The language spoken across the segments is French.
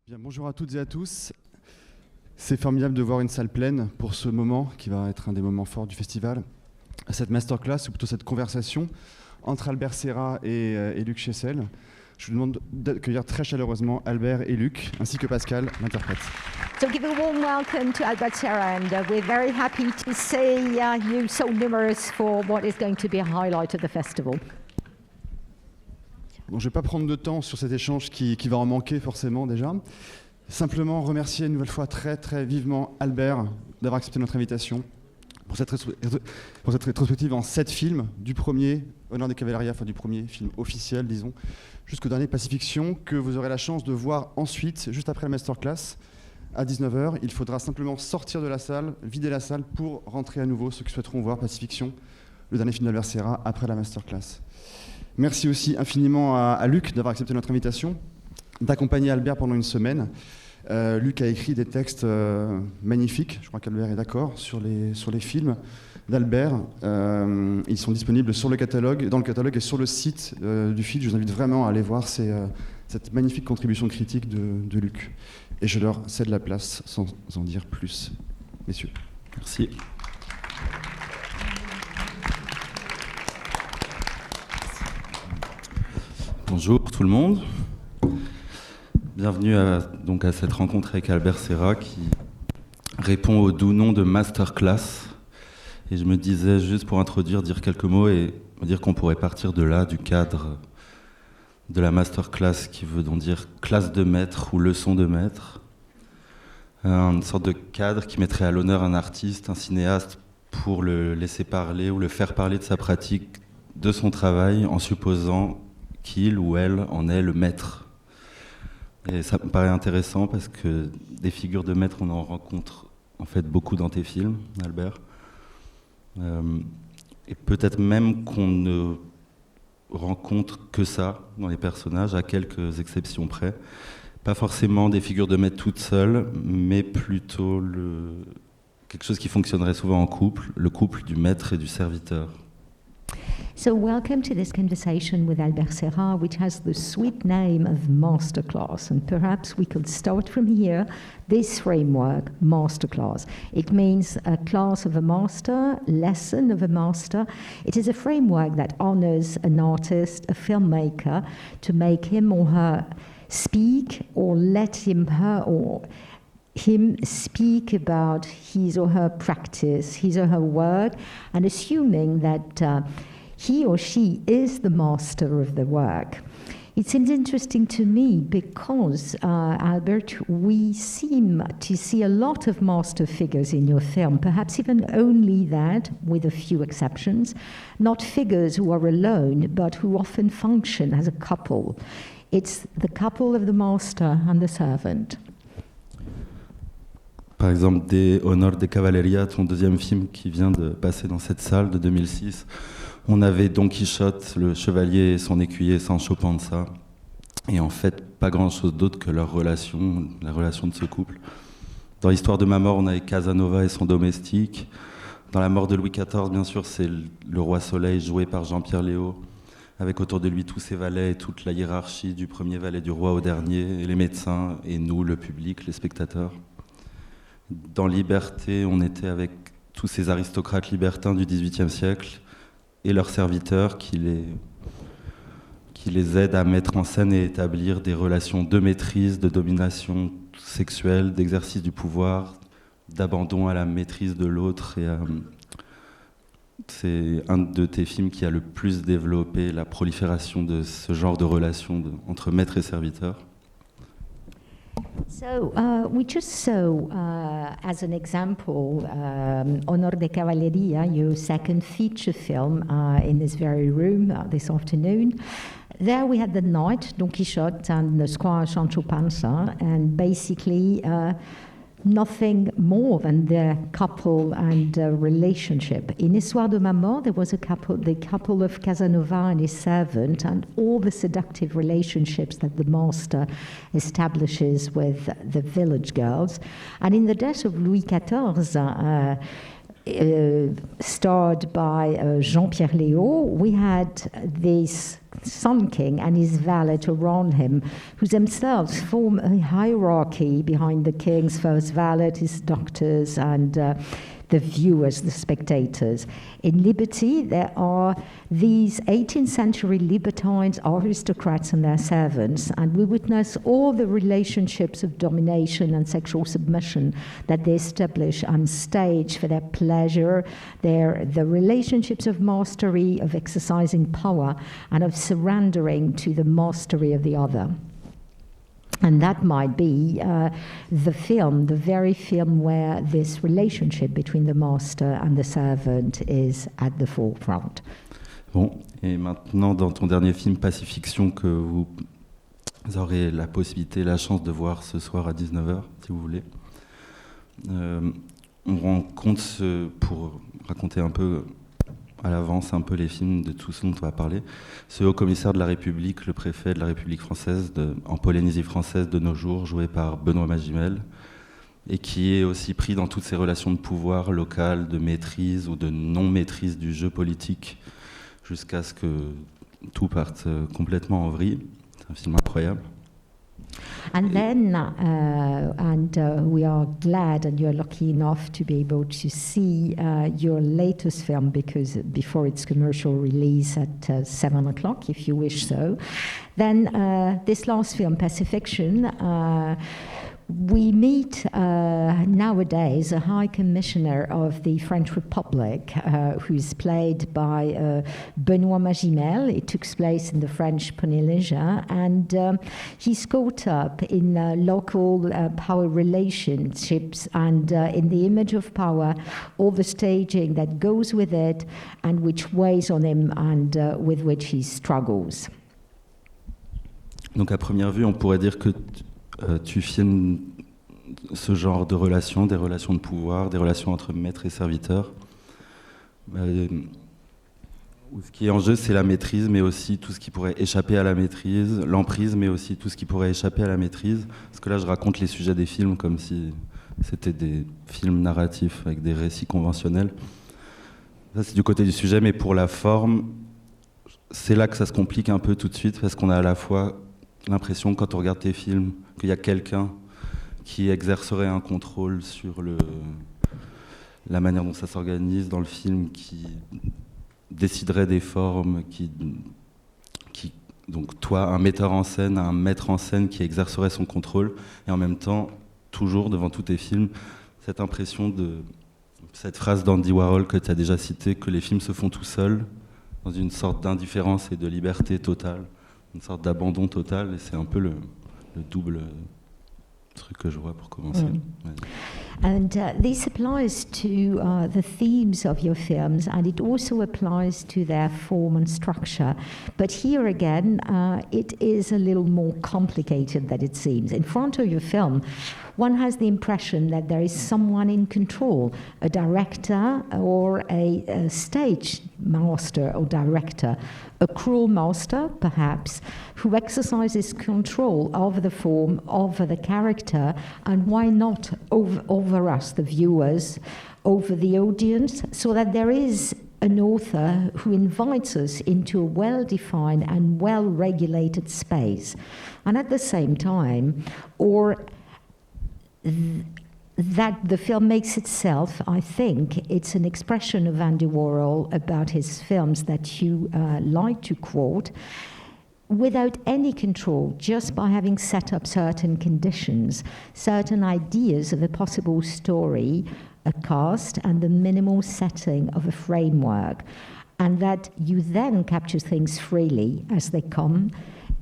Bien, bonjour à toutes et à tous. C'est formidable de voir une salle pleine pour ce moment qui va être un des moments forts du festival. Cette masterclass, ou plutôt cette conversation entre Albert Serra et Luc Chessel. Je vous demande d'accueillir très chaleureusement Albert et Luc, ainsi que Pascal, l'interprète. So give a warm welcome to Albert Serra, and we're very happy to see you so numerous for what is going to be a highlight of the festival. Bon, je ne vais pas prendre de temps sur cet échange qui va en manquer forcément déjà. Simplement remercier une nouvelle fois très très vivement Albert d'avoir accepté notre invitation pour cette rétrospective en 7 films, du premier Honneur des Cavaleria, enfin du premier film officiel disons, jusqu'au dernier Pacifiction, que vous aurez la chance de voir ensuite, juste après la masterclass, à 19h. Il faudra simplement sortir de la salle, vider la salle pour rentrer à nouveau, ceux qui souhaiteront voir Pacifiction, le dernier film d'Albert Serra, après la masterclass. Merci aussi infiniment à Luc d'avoir accepté notre invitation, d'accompagner Albert pendant une semaine. Luc a écrit des textes magnifiques, je crois qu'Albert est d'accord, sur les films d'Albert. Ils sont disponibles dans le catalogue et sur le site du film. Je vous invite vraiment à aller voir cette magnifique contribution critique de Luc. Et je leur cède la place sans en dire plus. Messieurs. Merci. Bonjour tout le monde. Bienvenue à cette rencontre avec Albert Serra qui répond au doux nom de Masterclass. Et je me disais, juste pour introduire, dire quelques mots et dire qu'on pourrait partir de là, du cadre de la Masterclass, qui veut donc dire classe de maître ou leçon de maître. Une sorte de cadre qui mettrait à l'honneur un artiste, un cinéaste, pour le laisser parler ou le faire parler de sa pratique, de son travail, en supposant qu'il ou elle en est le maître. Et ça me paraît intéressant parce que des figures de maître, on en rencontre en fait beaucoup dans tes films, Albert. Et peut-être même qu'on ne rencontre que ça dans les personnages, à quelques exceptions près. Pas forcément des figures de maître toutes seules, mais plutôt quelque chose qui fonctionnerait souvent en couple, le couple du maître et du serviteur. So welcome to this conversation with Albert Serra, which has the sweet name of Masterclass. And perhaps we could start from here, this framework, Masterclass. It means a class of a master, lesson of a master. It is a framework that honors an artist, a filmmaker, to make him or her speak, or let him, her, or him speak about his or her practice, his or her work, and assuming that he or she is the master of the work. It seems interesting to me because, Albert, we seem to see a lot of master figures in your film, perhaps even only that, with a few exceptions, not figures who are alone, but who often function as a couple. It's the couple of the master and the servant. Par exemple, des Honneur des Cavaleria, ton deuxième film qui vient de passer dans cette salle de 2006, on avait Don Quichotte, le chevalier et son écuyer Sancho Panza, et en fait pas grand-chose d'autre que leur relation, la relation de ce couple. Dans l'histoire de ma mort, on avait Casanova et son domestique. Dans la mort de Louis XIV, bien sûr, c'est le roi Soleil joué par Jean-Pierre Léaud, avec autour de lui tous ses valets et toute la hiérarchie du premier valet du roi au dernier, et les médecins, et nous, le public, les spectateurs. Dans Liberté, on était avec tous ces aristocrates libertins du XVIIIe siècle et leurs serviteurs qui les aident à mettre en scène et établir des relations de maîtrise, de domination sexuelle, d'exercice du pouvoir, d'abandon à la maîtrise de l'autre. Et c'est un de tes films qui a le plus développé la prolifération de ce genre de relations entre maître et serviteur. So we just saw, as an example, Honor de Cavalleria, your second feature film in this very room this afternoon. There we had the knight, Don Quixote, and the squire Sancho Panza, and basically nothing more than their couple and relationship. In Histoire de ma mort, there was the couple of Casanova and his servant, and all the seductive relationships that the master establishes with the village girls. And in the death of Louis XIV, starred by Jean-Pierre Léaud, we had this Sun King and his valet around him, who themselves form a hierarchy behind the king's first valet, his doctors, and the viewers, the spectators. In Liberty, there are these 18th century libertines, aristocrats and their servants, and we witness all the relationships of domination and sexual submission that they establish on stage for their pleasure, the relationships of mastery, of exercising power, and of surrendering to the mastery of the other. And that might be the film, the very film where this relationship between the master and the servant is at the forefront. Bon, et maintenant, dans ton dernier film Pacifiction, que vous aurez la possibilité, la chance de voir ce soir à 19h, si vous voulez, on rend compte, pour raconter un peu à l'avance un peu les films de tout ce dont on va parler, ce haut-commissaire de la République, le préfet de la République française en Polynésie française de nos jours, joué par Benoît Magimel, et qui est aussi pris dans toutes ces relations de pouvoir locales, de maîtrise ou de non-maîtrise du jeu politique, jusqu'à ce que tout parte complètement en vrille. C'est un film incroyable. And then, we are glad and you're lucky enough to be able to see your latest film, because before its commercial release at 7 o'clock, if you wish so. Then this last film, Pacifiction, we meet nowadays a High Commissioner of the French Republic, who's played by Benoît Magimel. It took place in the French Polynesia, and he's caught up in local power relationships and in the image of power, all the staging that goes with it and which weighs on him and with which he struggles. Donc à première vue, on pourrait dire que tu filmes ce genre de relations, des relations de pouvoir, des relations entre maître et serviteur. Ce qui est en jeu, c'est la maîtrise, mais aussi tout ce qui pourrait échapper à la maîtrise, l'emprise, mais aussi tout ce qui pourrait échapper à la maîtrise. Parce que là, je raconte les sujets des films comme si c'était des films narratifs avec des récits conventionnels. Ça, c'est du côté du sujet, mais pour la forme, c'est là que ça se complique un peu tout de suite, parce qu'on a à la fois l'impression, quand on regarde tes films, qu'il y a quelqu'un qui exercerait un contrôle sur la manière dont ça s'organise dans le film, qui déciderait des formes, donc toi, un metteur en scène, un maître en scène qui exercerait son contrôle, et en même temps, toujours devant tous tes films, cette impression cette phrase d'Andy Warhol que tu as déjà citée, que les films se font tout seuls, dans une sorte d'indifférence et de liberté totale, une sorte d'abandon total, et c'est un peu le double truc que je vois pour commencer. And this applies to the themes of your films, and it also applies to their form and structure. But here again, it is a little more complicated than it seems. In front of your film, one has the impression that there is someone in control, a director or a stage master or director, a cruel master, perhaps, who exercises control over the form, over the character, and why not over us, the viewers, over the audience, so that there is an author who invites us into a well-defined and well-regulated space. And at the same time, that the film makes itself, I think, it's an expression of Andy Warhol about his films that you like to quote, without any control, just by having set up certain conditions, certain ideas of a possible story, a cast, and the minimal setting of a framework. And that you then capture things freely as they come,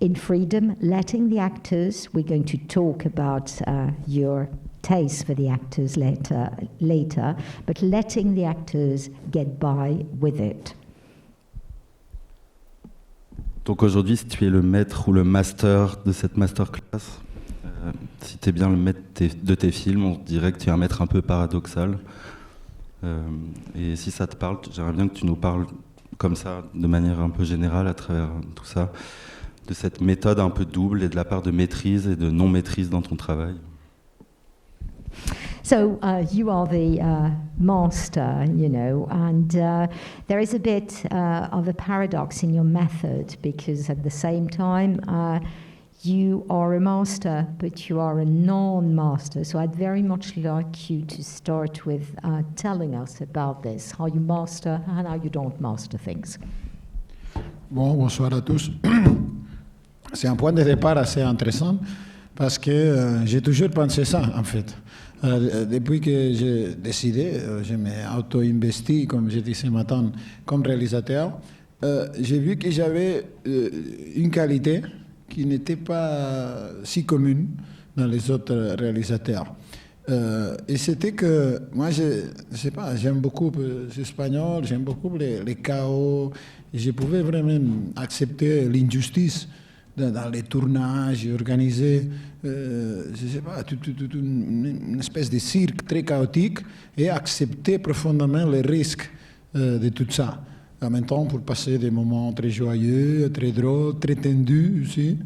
in freedom, letting the actors, we're going to talk about your taste for the actors later, but letting the actors get by with it. Donc aujourd'hui, si tu es le maître ou le master de cette masterclass, si tu es bien le maître de tes films, on dirait que tu es un maître un peu paradoxal. Et si ça te parle, j'aimerais bien que tu nous parles comme ça, de manière un peu générale à travers tout ça, de cette méthode un peu double et de la part de maîtrise et de non-maîtrise dans ton travail. So you are the master, you know, and there is a bit of a paradox in your method, because at the same time you are a master, but you are a non-master. So I'd very much like you to start with telling us about this, how you master and how you don't master things. Bon, bonsoir à tous. C'est un point de départ assez intéressant parce que j'ai toujours pensé ça, en fait. Depuis que j'ai décidé, je m'ai auto-investi, comme j'ai dit ce matin, comme réalisateur, j'ai vu que j'avais une qualité qui n'était pas si commune dans les autres réalisateurs. Et c'était que moi, je sais pas, j'aime beaucoup l'espagnol, j'aime beaucoup les chaos, et je pouvais vraiment accepter l'injustice dans les tournages, organiser, je sais pas, une espèce de cirque très chaotique, et accepter profondément les risques de tout ça. En même temps, pour passer des moments très joyeux, très drôles, très tendus aussi,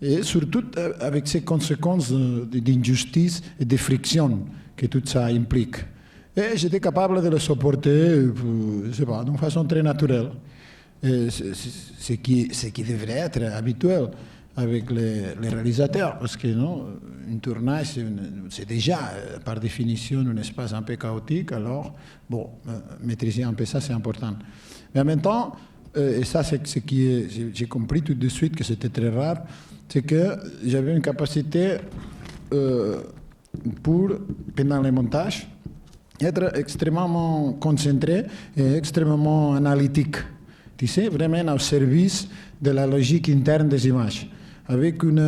et surtout avec ces conséquences d'injustice et de friction que tout ça implique. Et j'étais capable de le supporter, je sais pas, d'une façon très naturelle. Et ce qui devrait être habituel avec les réalisateurs, parce que non, un tournage, c'est déjà, par définition, un espace un peu chaotique, alors, bon, maîtriser un peu ça, c'est important. Mais en même temps, et ça, c'est ce qui j'ai compris tout de suite que c'était très rare, c'est que j'avais une capacité pour, pendant les montages, être extrêmement concentré et extrêmement analytique. Tu sais, vraiment au service de la logique interne des images, avec une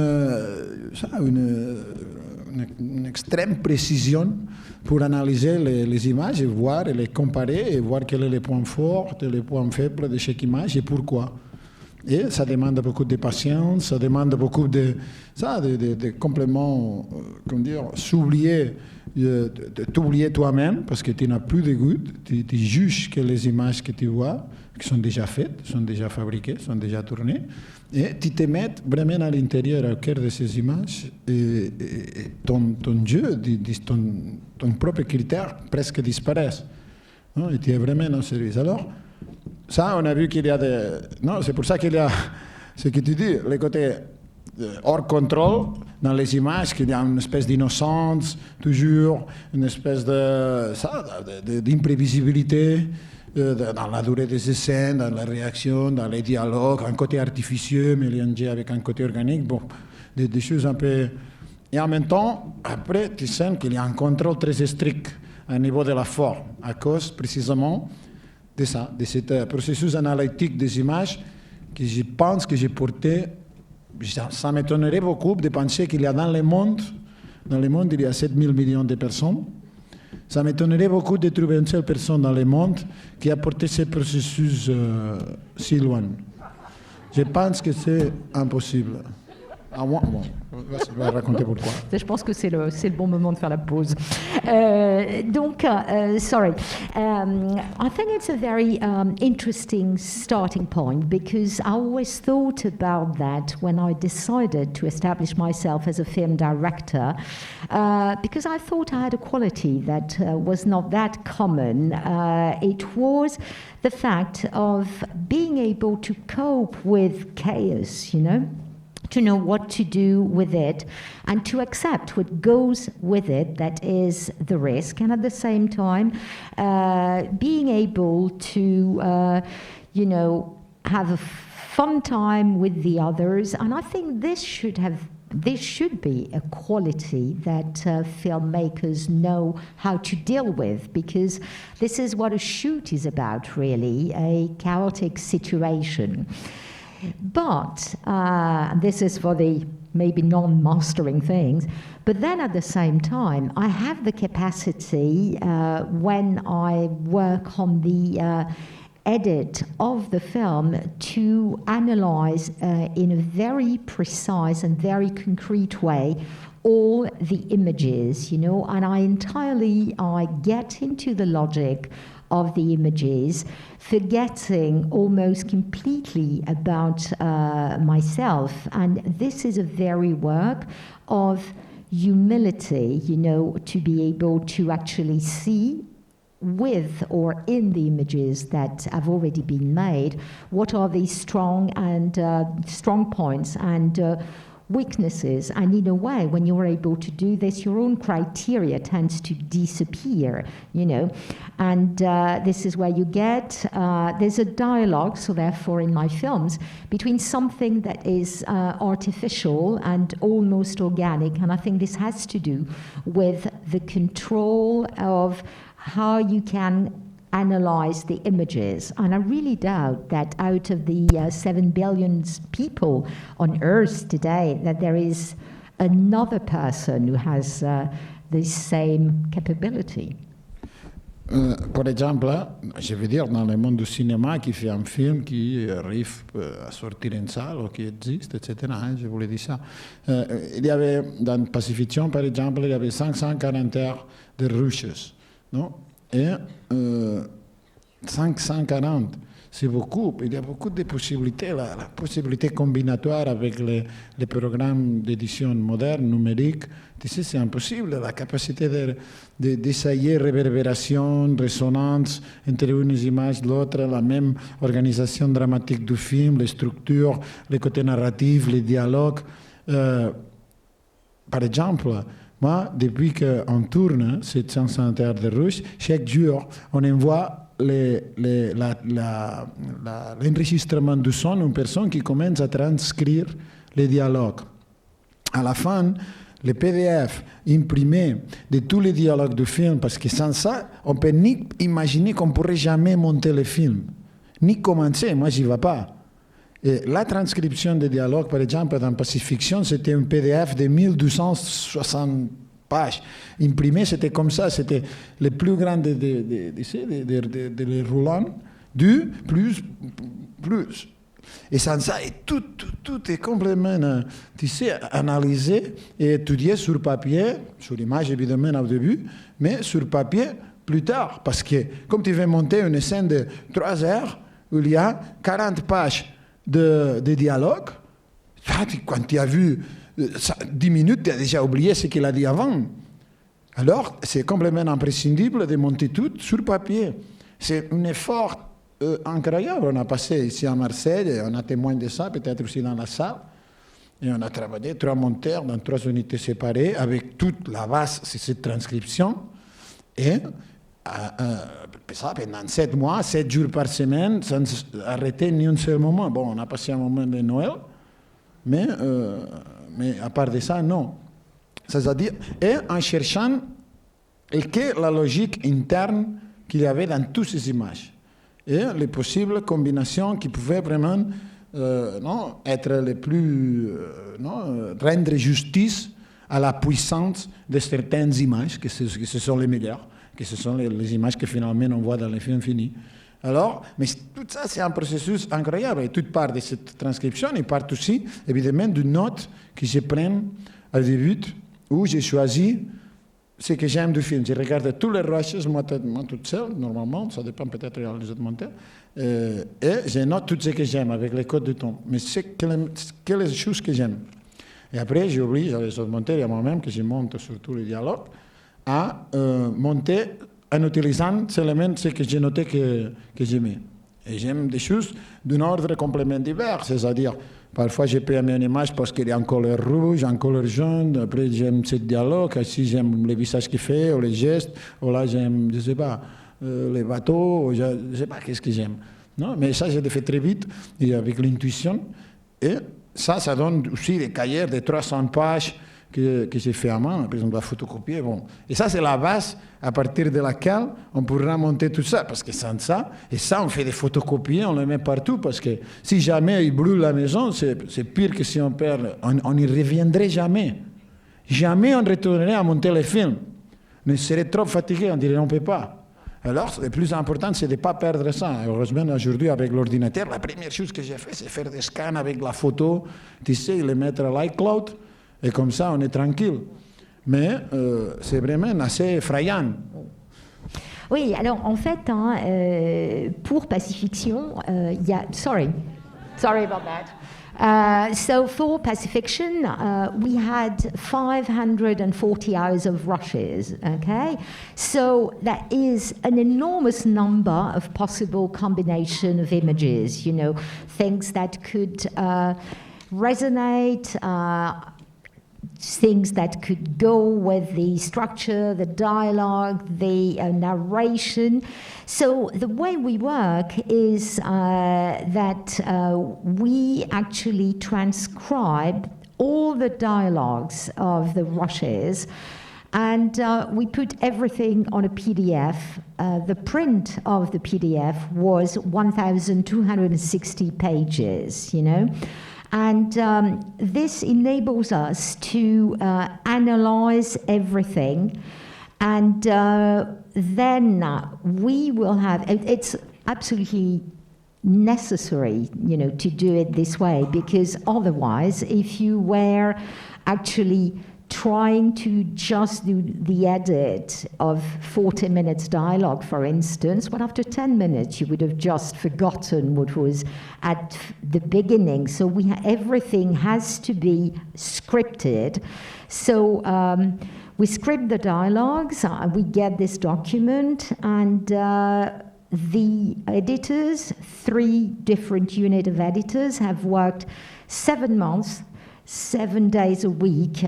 extrême précision pour analyser les images et voir et les comparer et voir quels sont les points forts et les points faibles de chaque image et pourquoi. Et ça demande beaucoup de patience, ça demande beaucoup de compléments, comment dire, s'oublier, t'oublier toi-même parce que tu n'as plus de goût, tu juges que les images que tu vois, qui sont déjà faites, sont déjà fabriquées, sont déjà tournées, et tu te mets vraiment à l'intérieur, au cœur de ces images, et ton jeu, ton propre critère presque disparaissent. Et tu es vraiment en service. Alors, ça, on a vu qu'il y a des... Non, c'est pour ça qu'il y a ce que tu dis, le côté hors contrôle dans les images, qu'il y a une espèce d'innocence, toujours, une espèce d'imprévisibilité dans la durée des scènes, dans la réaction, dans les dialogues, un côté artificieux mélangé avec un côté organique, bon, des choses un peu... Et en même temps, après, tu sens qu'il y a un contrôle très strict au niveau de la forme, à cause précisément de ça, de ce processus analytique des images que je pense que j'ai porté. Ça m'étonnerait beaucoup de penser qu'il y a dans le monde, il y a 7 000 millions de personnes. Ça m'étonnerait beaucoup de trouver une seule personne dans le monde qui a porté ce processus si loin. Je pense que c'est impossible. Ah, bon, je vais raconter pourquoi. Je pense que c'est le bon moment de faire la pause. Sorry. I think it's a very interesting starting point, because I always thought about that when I decided to establish myself as a film director, because I thought I had a quality that was not that common. It was the fact of being able to cope with chaos, you know, to know what to do with it and to accept what goes with it, that is the risk, and at the same time being able to have a fun time with the others. And I think this should be a quality that filmmakers know how to deal with, because this is what a shoot is about, really, a chaotic situation. But this is for the maybe non-mastering things. But then at the same time, I have the capacity when I work on the edit of the film to analyze in a very precise and very concrete way all the images, you know, and I get into the logic of the images, forgetting almost completely about myself. And this is a very work of humility, to be able to actually see with or in the images that have already been made, what are the strong points and weaknesses. And in a way, when you're able to do this, your own criteria tends to disappear, And this is where you get, there's a dialogue, so therefore in my films, between something that is artificial and almost organic. And I think this has to do with the control of how you can analyze the images. And I really doubt that out of the 7 billion people on Earth today, that there is another person who has the same capability. Par exemple, je veux dire, dans le monde du cinéma, qui fait un film qui arrive à sortir en salle, ou qui existe, etc., je voulais dire ça. Il y avait, dans Pacifiction, par exemple, il y avait 540 heures de rushes. Non? Et 540, c'est beaucoup. Il y a beaucoup de possibilités. La possibilité combinatoire avec les programmes d'édition moderne, numérique, tu sais, c'est impossible. La capacité d'essayer réverbération, résonance entre une image et l'autre, la même organisation dramatique du film, les structures, les côtés narratifs, les dialogues. Par exemple, moi, depuis qu'on tourne cette 500 heures de russe, chaque jour, on envoie l'enregistrement du son à une personne qui commence à transcrire les dialogues. À la fin, le PDF imprimé de tous les dialogues du film, parce que sans ça, on ne peut ni imaginer qu'on ne pourrait jamais monter le film, ni commencer. Moi, j'y vais pas. Et la transcription des dialogues, par exemple, dans Pacifiction, c'était un PDF de 1260 pages. Imprimé, c'était comme ça, c'était le plus grand des roulants, du plus. Et sans ça, tout est complètement, analysé et étudié sur papier, sur image évidemment au début, mais sur papier plus tard. Parce que, comme tu veux monter une scène de 3 heures, où il y a 40 pages de dialogue, quand tu as vu 10 minutes, tu as déjà oublié ce qu'il a dit avant. Alors, c'est complètement imprescindible de monter tout sur papier. C'est un effort incroyable. On a passé ici à Marseille, et on a témoin de ça, peut-être aussi dans la salle, et on a travaillé 3 monteurs dans 3 unités séparées, avec toute la base, c'est cette transcription, et ça pendant 7 mois, 7 jours par semaine, sans arrêter ni un seul moment. Bon, on a passé un moment de Noël, mais à part de ça, non. C'est-à-dire, et en cherchant la logique interne qu'il y avait dans toutes ces images, et les possibles combinations qui pouvaient vraiment être les plus... rendre justice à la puissance de certaines images, que ce sont les meilleures, que ce sont les images que finalement on voit dans les films finis. Alors, mais tout ça, c'est un processus incroyable. Et toute part de cette transcription, il part aussi, évidemment, d'une note que je prends au début, où j'ai choisi ce que j'aime du film. Je regarde tous les rushes, moi toute seule, normalement, ça dépend peut-être des autres monteurs, et je note tout ce que j'aime avec les codes de ton. Mais c'est quelles choses que j'aime. Et après, j'oblige les autres monteurs et à moi-même, que je monte sur tous les dialogues, à monter en utilisant seulement ce que j'ai noté que j'aimais. Et j'aime des choses d'un ordre complètement divers, c'est-à-dire, parfois je peux aimer une image parce qu'elle est en couleur rouge, en couleur jaune, après j'aime ce dialogue, ici j'aime les visages qu'il fait, ou les gestes, ou là j'aime, je ne sais pas, les bateaux, ou je ne sais pas qu'est-ce que j'aime. Non, mais ça, je le fais très vite, et avec l'intuition, et ça donne aussi des cahiers de 300 pages, que j'ai fait à main, par exemple la photocopier. Bon. Et ça, c'est la base à partir de laquelle on pourra monter tout ça. Parce que sans ça, et ça, on fait des photocopies, on les met partout. Parce que si jamais il brûle la maison, c'est pire que si on perd. On n'y reviendrait jamais. Jamais on retournerait à monter les films. On serait trop fatigué, on dirait on ne peut pas. Alors, le plus important, c'est de ne pas perdre ça. Heureusement, aujourd'hui, avec l'ordinateur, la première chose que j'ai fait, c'est faire des scans avec la photo, tu sais, les mettre à l'iCloud. Et comme ça, on est tranquille. Mais c'est vraiment assez effrayant. Oui, alors en fait, pour Pacifiction, il y a... Sorry about that. So for Pacifiction, we had 540 hours of rushes, okay? So that is an enormous number of possible combination of images, you know, things that could resonate, things that could go with the structure, the dialogue, the narration. So the way we work is that we actually transcribe all the dialogues of the rushes, and we put everything on a PDF. The print of the PDF was 1,260 pages, you know. And this enables us to analyze everything, and then we will have, it's absolutely necessary, you know, to do it this way, because otherwise, if you were actually trying to just do the edit of 40 minutes dialogue, for instance, but after 10 minutes you would have just forgotten what was at the beginning. So everything has to be scripted. So we script the dialogues, we get this document, and the editors, 3 different unit of editors, have worked 7 months, 7 days a week,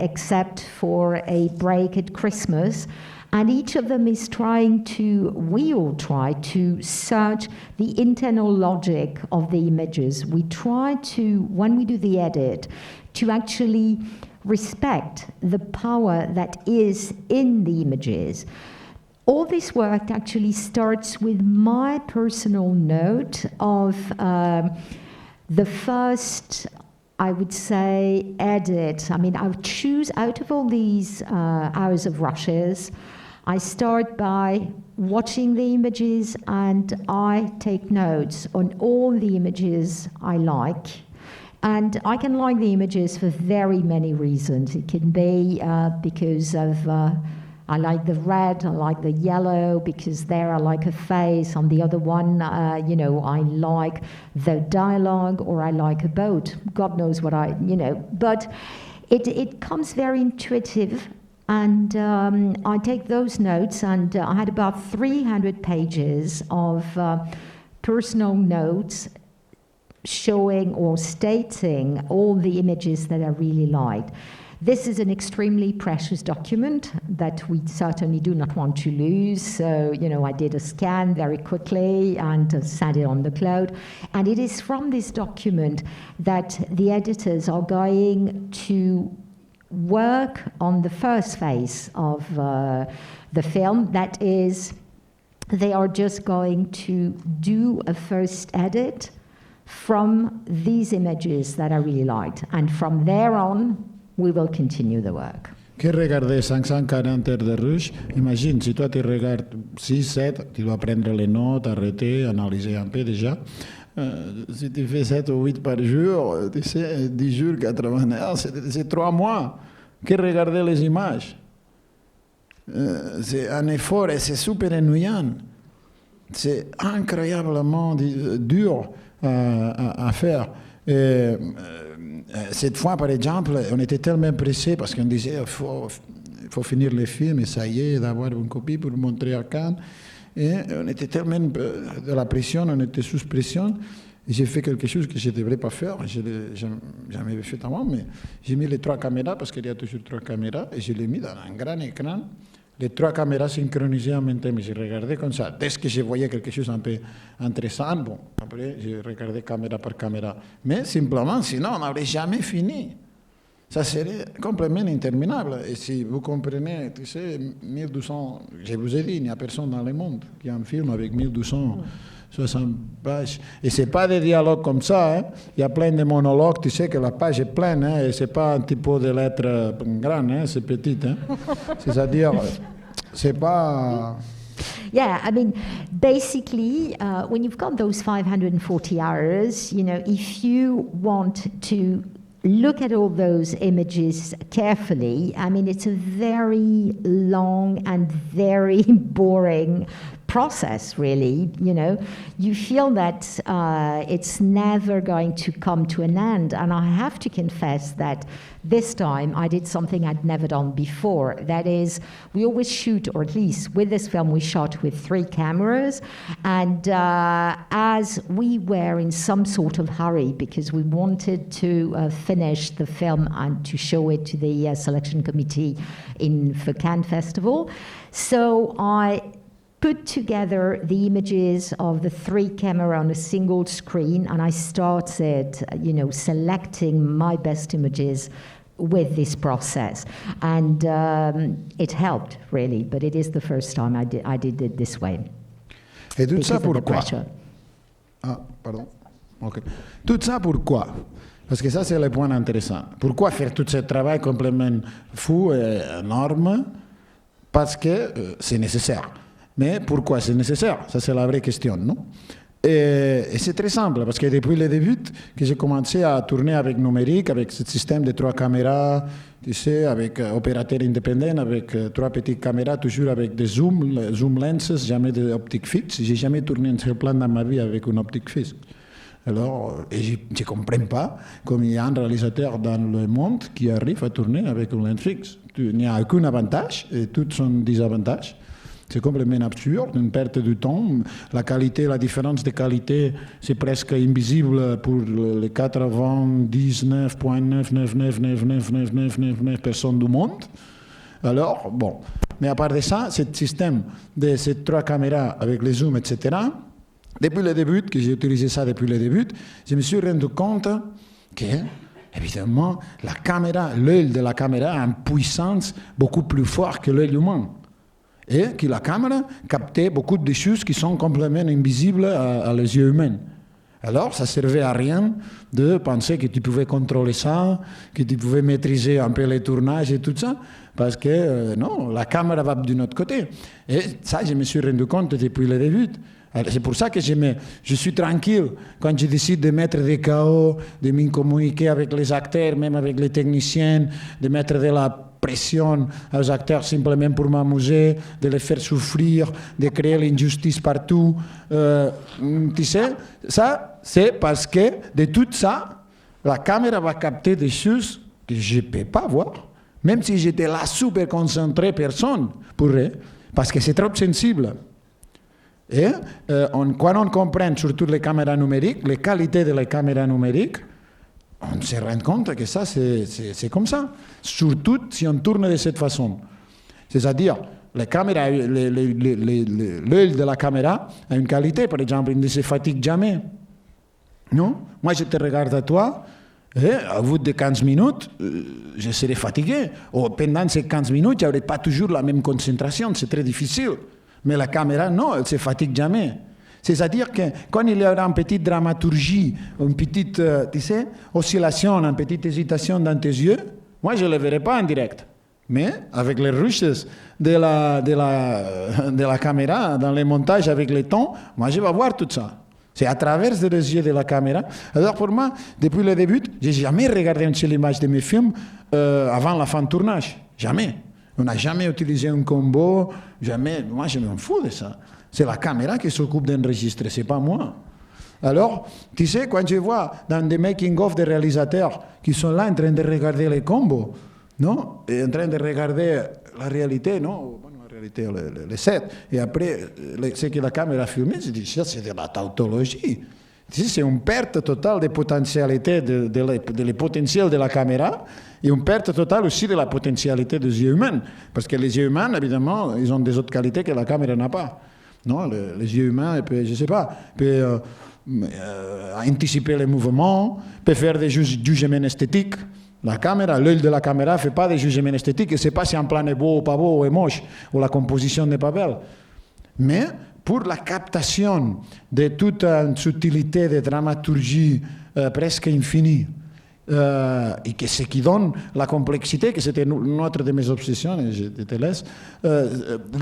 except for a break at Christmas. And each of them is we all try to search the internal logic of the images. We try to, when we do the edit, to actually respect the power that is in the images. All this work actually starts with my personal note of the first, I would say, edit. I mean, I would choose out of all these hours of rushes, I start by watching the images and I take notes on all the images I like. And I can like the images for very many reasons. It can be because of, I like the red, I like the yellow, because there I like a face. On the other one, I like the dialogue, or I like a boat. God knows what but it comes very intuitive. And I take those notes, and I had about 300 pages of personal notes showing or stating all the images that I really liked. This is an extremely precious document that we certainly do not want to lose. So, I did a scan very quickly and sent it on the cloud. And it is from this document that the editors are going to work on the first phase of the film. That is, they are just going to do a first edit from these images that I really liked. And from there on, we will continue the work. Que regarder 540 heures de rush, imagine, si toi tu regardes 6, 7, tu dois prendre les notes, arrêter, analyser un peu déjà. Si tu fais 7 ou 8 par jour, tu sais, 10 jours, 80 heures, c'est 3 mois. Que regarder les images. C'est un effort et c'est super ennuyant. C'est incroyablement dur à faire. Et, cette fois, par exemple, on était tellement pressés parce qu'on disait il faut finir le film et ça y est, d'avoir une copie pour montrer à Cannes. Et on était tellement de la pression, on était sous pression. Et j'ai fait quelque chose que je ne devrais pas faire, je n'ai jamais fait avant, mais j'ai mis les 3 caméras, parce qu'il y a toujours 3 caméras, et je l'ai mis dans un grand écran, les 3 caméras synchronisées en même temps, mais j'ai regardé comme ça. Dès que je voyais quelque chose un peu intéressant, bon, après, j'ai regardé caméra par caméra. Mais simplement, sinon, on n'aurait jamais fini. Ça serait complètement interminable. Et si vous comprenez, tu sais, 1200, je vous ai dit, il n'y a personne dans le monde qui a un film avec 1260 pages. Et ce n'est pas des dialogues comme ça. Hein. Il y a plein de monologues, tu sais que la page est pleine, hein, et ce n'est pas un typo de lettres grandes, hein, c'est petit. Hein. C'est-à-dire, c'est pas... Yeah, I mean, basically, when you've got those 540 hours, if you want to look at all those images carefully, I mean, it's a very long and very boring process, really. You know, you feel that it's never going to come to an end. And I have to confess that this time I did something I'd never done before. That is, we always shoot, or at least with this film, we shot with 3 cameras. And as we were in some sort of hurry because we wanted to finish the film and to show it to the selection committee for Cannes Festival, so I put together the images of the 3 camera on a single screen, and I started, selecting my best images with this process. And it helped, really, but it is the first time I did it this way. Et tout ça pourquoi? Ah, pardon. Ok. Tout ça pourquoi? Parce que ça, c'est le point intéressant. Pourquoi faire tout ce travail complètement fou et énorme? Parce que c'est nécessaire. Mais pourquoi c'est nécessaire? Ça, c'est la vraie question, non? Et c'est très simple, parce que depuis le début, que j'ai commencé à tourner avec numérique, avec ce système de 3 caméras, tu sais, avec opérateur indépendant, avec 3 petites caméras, toujours avec des zoom lenses, jamais d'optique fixe. J'ai jamais tourné un seul plan dans ma vie avec une optique fixe. Alors, je ne comprends pas comment il y a un réalisateur dans le monde qui arrive à tourner avec une lens fixe. Il n'y a aucun avantage, et tous sont désavantages. C'est complètement absurde, une perte de temps. La qualité, la différence de qualité, c'est presque invisible pour les 99,999999999 personnes du monde. Alors, bon. Mais à part de ça, ce système de ces 3 caméras avec les zooms, etc., depuis le début, que j'ai utilisé ça depuis le début, je me suis rendu compte que, évidemment, la caméra, l'œil de la caméra a une puissance beaucoup plus forte que l'œil humain. Et que la caméra captait beaucoup de choses qui sont complètement invisibles à les yeux humains. Alors, ça ne servait à rien de penser que tu pouvais contrôler ça, que tu pouvais maîtriser un peu les tournages et tout ça, parce que non, la caméra va d'un autre côté. Et ça, je me suis rendu compte depuis le début. C'est pour ça que je suis tranquille quand je décide de mettre des KO, de me communiquer avec les acteurs, même avec les techniciens, de mettre de la pression aux acteurs simplement pour m'amuser, de les faire souffrir, de créer l'injustice partout. Tu sais, ça, c'est parce que de tout ça, la caméra va capter des choses que je ne peux pas voir. Même si j'étais là super concentré, personne pourrait, parce que c'est trop sensible. Et quand on comprend surtout les caméras numériques, les qualités de les caméras numériques, on se rend compte que ça, c'est comme ça. Surtout si on tourne de cette façon. C'est-à-dire, l'œil de la caméra a une qualité, par exemple, il ne se fatigue jamais. Non? Moi, je te regarde à toi, et au bout de 15 minutes, je serai fatigué. Ou pendant ces 15 minutes, je n'aurai pas toujours la même concentration, c'est très difficile. Mais la caméra, non, elle ne se fatigue jamais. C'est-à-dire que quand il y aura une petite dramaturgie, une petite, tu sais, oscillation, une petite hésitation dans tes yeux, moi, je ne le verrai pas en direct. Mais avec les rushes de la caméra, dans les montages avec les tons, moi, je vais voir tout ça. C'est à travers les yeux de la caméra. Alors pour moi, depuis le début, je n'ai jamais regardé une seule image de mes films avant la fin du tournage. Jamais. On n'a jamais utilisé un combo, jamais. Moi, je m'en fous de ça. C'est la caméra qui s'occupe d'enregistrer, c'est pas moi. Alors, tu sais, quand je vois dans des making-of des réalisateurs qui sont là en train de regarder les combos, non, et en train de regarder la réalité, non, la réalité, les sets, et après, ce que la caméra a filmé, je dis, ça, c'est de la tautologie. Tu sais, c'est une perte totale de potentialité, de potentiel de la caméra, et une perte totale aussi de la potentialité des yeux humains. Parce que les yeux humains, évidemment, ils ont des autres qualités que la caméra n'a pas. Non, les yeux humains, je ne sais pas, peuvent anticiper les mouvements, peuvent faire des jugements esthétiques. La caméra, l'œil de la caméra ne fait pas des jugements esthétiques, et ne sait pas si un plan est beau ou pas beau, ou est moche, ou la composition n'est pas belle. Mais pour la captation de toute une subtilité de dramaturgie presque infinie, et que ce qui donne la complexité, que c'était une autre de mes obsessions, et je te laisse,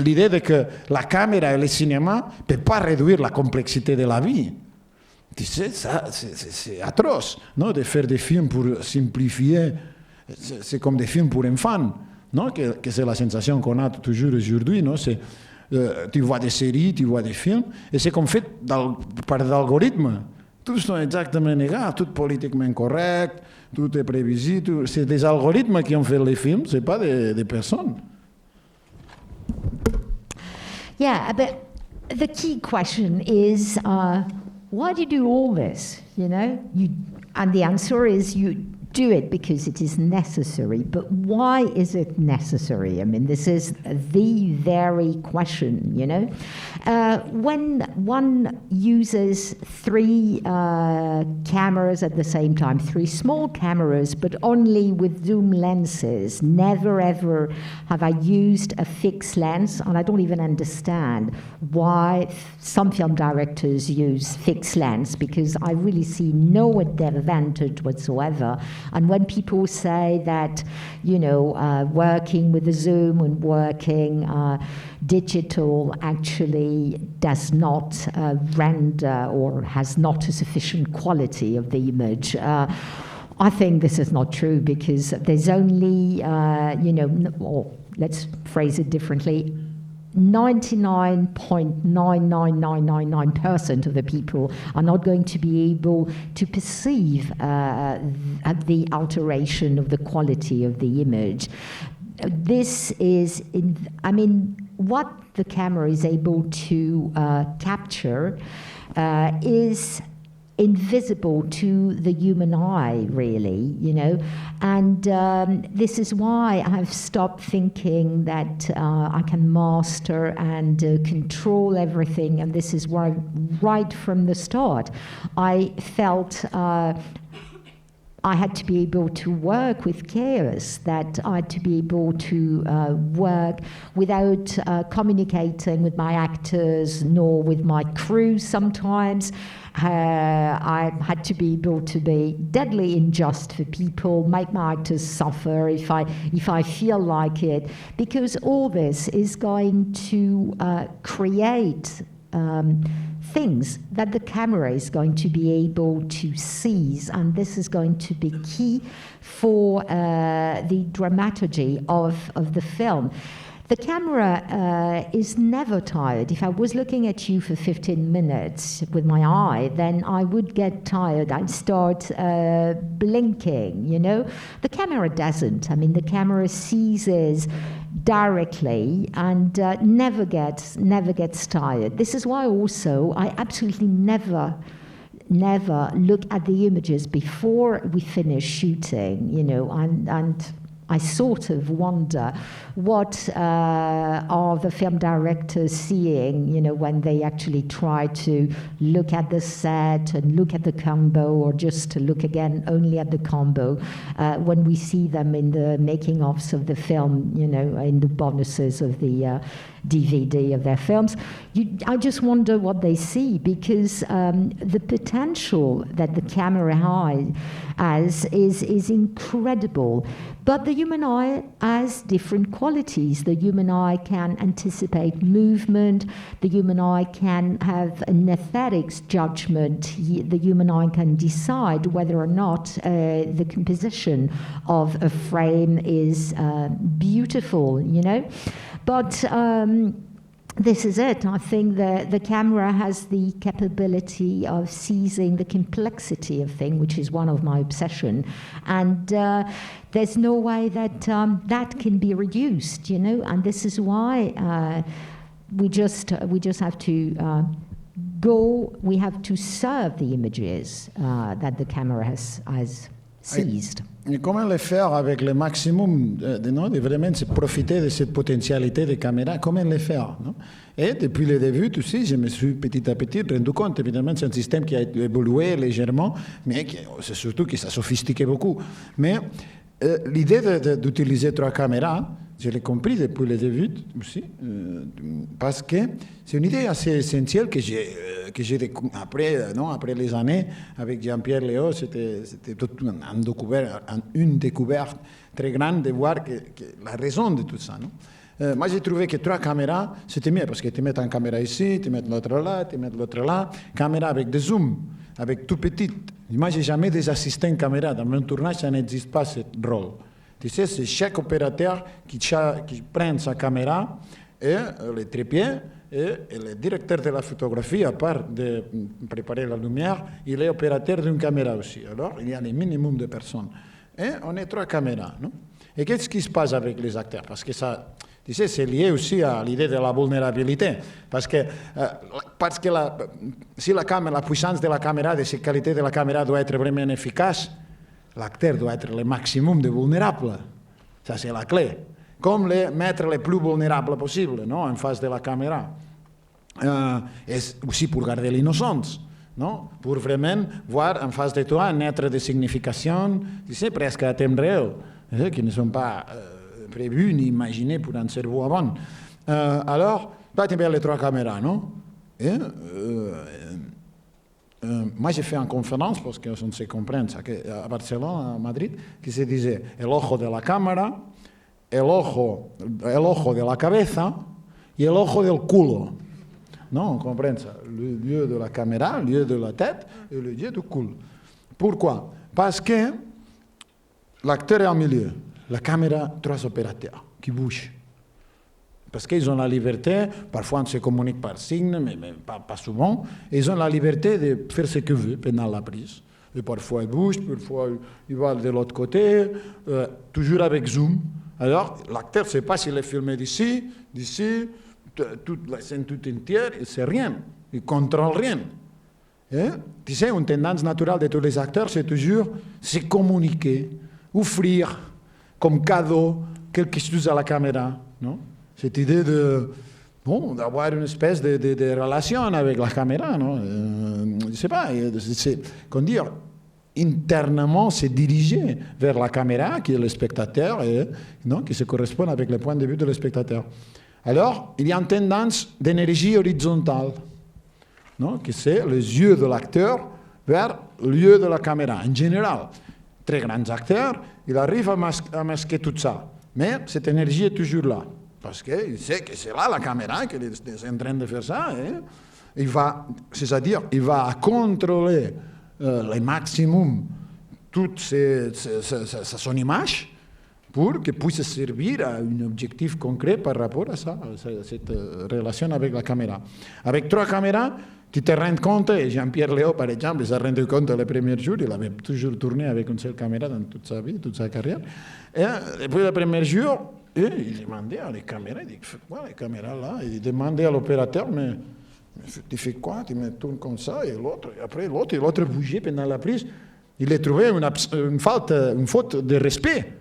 l'idée de que la caméra et le cinéma ne peuvent pas réduire la complexité de la vie. Tu sais, ça, c'est atroce, non, de faire des films pour simplifier. C'est comme des films pour enfants, non, que c'est la sensation qu'on a toujours aujourd'hui, non, c'est Tu vois des séries, tu vois des films, et c'est comme fait par l'algorithme. Tous sont exactement égaux, tout politiquement correct, tout est prévisible. C'est des algorithmes qui ont fait les films, ce n'est pas des personnes. Yeah, but the key question is, why do you do all this? And the answer is you do it because it is necessary. But why is it necessary? I mean, this is the very question, When one uses 3 cameras at the same time, 3 small cameras, but only with zoom lenses, never ever have I used a fixed lens, and I don't even understand why some film directors use fixed lens, because I really see no advantage whatsoever. And when people say that, working with the zoom and working digital actually does not render or has not a sufficient quality of the image, I think this is not true, because there's only, or let's phrase it differently, 99.99999% of the people are not going to be able to perceive the alteration of the quality of the image. This is, what the camera is able to capture is invisible to the human eye, really, and this is why I've stopped thinking that I can master and control everything, and this is why right from the start I felt I had to be able to work with chaos, that I had to be able to work without communicating with my actors nor with my crew sometimes. I had to be able to be deadly unjust for people, make my actors suffer if I feel like it, because all this is going to create things that the camera is going to be able to seize, and this is going to be key for the dramaturgy of the film. The camera is never tired. If I was looking at you for 15 minutes with my eye, then I would get tired. I'd start blinking, The camera doesn't. The camera seizes directly and never gets tired. This is why also I absolutely never look at the images before we finish shooting, and I sort of wonder what are the film directors seeing, when they actually try to look at the set and look at the combo, or just to look again only at the combo, when we see them in the making-ofs of the film, in the bonuses of the DVD of their films. I just wonder what they see, because the potential that the camera has is incredible. But the human eye has different qualities. The human eye can anticipate movement. The human eye can have an aesthetics judgment. The human eye can decide whether or not the composition of a frame is beautiful, But this is it. I think the camera has the capability of seizing the complexity of things, which is one of my obsession. And there's no way that that can be reduced, And this is why we just have to go. We have to serve the images that the camera has seized. Et comment le faire avec le maximum de vraiment profiter de cette potentialité de caméra, comment le faire, non? Et depuis le début, tu sais, je me suis petit à petit rendu compte, évidemment, c'est un système qui a évolué légèrement, mais c'est surtout que ça sophistiqué beaucoup. Mais l'idée d'utiliser 3 caméras, je l'ai compris depuis le début aussi, parce que c'est une idée assez essentielle que j'ai après les années avec Jean-Pierre Léo, c'était une découverte très grande de voir que la raison de tout ça. Non? Moi, j'ai trouvé que 3 caméras, c'était mieux, parce que tu mets une caméra ici, tu mets l'autre là, tu mets l'autre là, caméra avec des zooms, avec tout petit. Moi, j'ai jamais des assistants caméra. Dans mon tournage, ça n'existe pas ce rôle. Tu sais, c'est chaque opérateur qui prend sa caméra et les trépieds, et le directeur de la photographie, à part de préparer la lumière, il est opérateur d'une caméra aussi. Alors, il y a un minimum de personnes. Et on est 3 caméras. Non? Et qu'est-ce qui se passe avec les acteurs? Parce que ça, tu sais, c'est lié aussi à l'idée de la vulnérabilité. Parce que si la puissance de la caméra, de cette qualité de la caméra doit être vraiment efficace, l'acteur doit être le maximum de vulnérable. Ça, c'est la clé. Comme les mettre les plus vulnérables possible, non, en face de la caméra. Et aussi pour garder l'innocence, non, pour vraiment voir en face de toi un être de signification, tu sais, presque à thème réel, qui ne sont pas prévus ni imaginés pour un cerveau avant. Alors, toi, tu as les 3 caméras, non? Et, moi, j'ai fait une conférence, parce que on se comprend, à Barcelone, à Madrid, qui se disait « el ojo de la cámara, el ojo de la cabeza y el ojo del culo ». Non, on comprend ça. Le lieu de la caméra, le lieu de la tête et le lieu du cul. Pourquoi? Parce que l'acteur est au milieu. La caméra, 3 opérateurs qui bougent. Parce qu'ils ont la liberté, parfois on se communique par signe, mais pas souvent, et ils ont la liberté de faire ce qu'ils veulent pendant la prise. Et parfois ils bougent, parfois ils vont de l'autre côté, toujours avec zoom. Alors, l'acteur ne sait pas s'il est filmé d'ici, toute la scène toute entière, il ne sait rien, il ne contrôle rien. Et, tu sais, une tendance naturelle de tous les acteurs, c'est toujours se communiquer, offrir comme cadeau quelque chose à la caméra. Non? Cette idée d'avoir une espèce de relation avec la caméra. Non? Je ne sais pas, c'est, comment dire, internement se diriger vers la caméra, qui est le spectateur, et non, qui se correspond avec le point de vue de le spectateur. Alors, il y a une tendance d'énergie horizontale, non, qui c'est les yeux de l'acteur vers le lieu de la caméra. En général, très grands acteurs, ils arrivent à masquer tout ça. Mais cette énergie est toujours là, parce qu'il sait que c'est là la caméra, qu'il est en train de faire ça. Et c'est-à-dire, il va contrôler le maximum toute son image pour qu'il puisse servir à un objectif concret par rapport à ça, à cette relation avec la caméra. Avec 3 caméras, tu te rends compte, et Jean-Pierre Léo, par exemple, s'est rendu compte le premier jour, il avait toujours tourné avec une seule caméra dans toute sa vie, toute sa carrière. Et depuis le premier jour, il demandait à les caméras, il dit, fais quoi les caméras là? Il demandait à l'opérateur, mais tu fais quoi? Tu me tournes comme ça, et l'autre bougeait pendant la prise. Il a trouvé une faute de respect,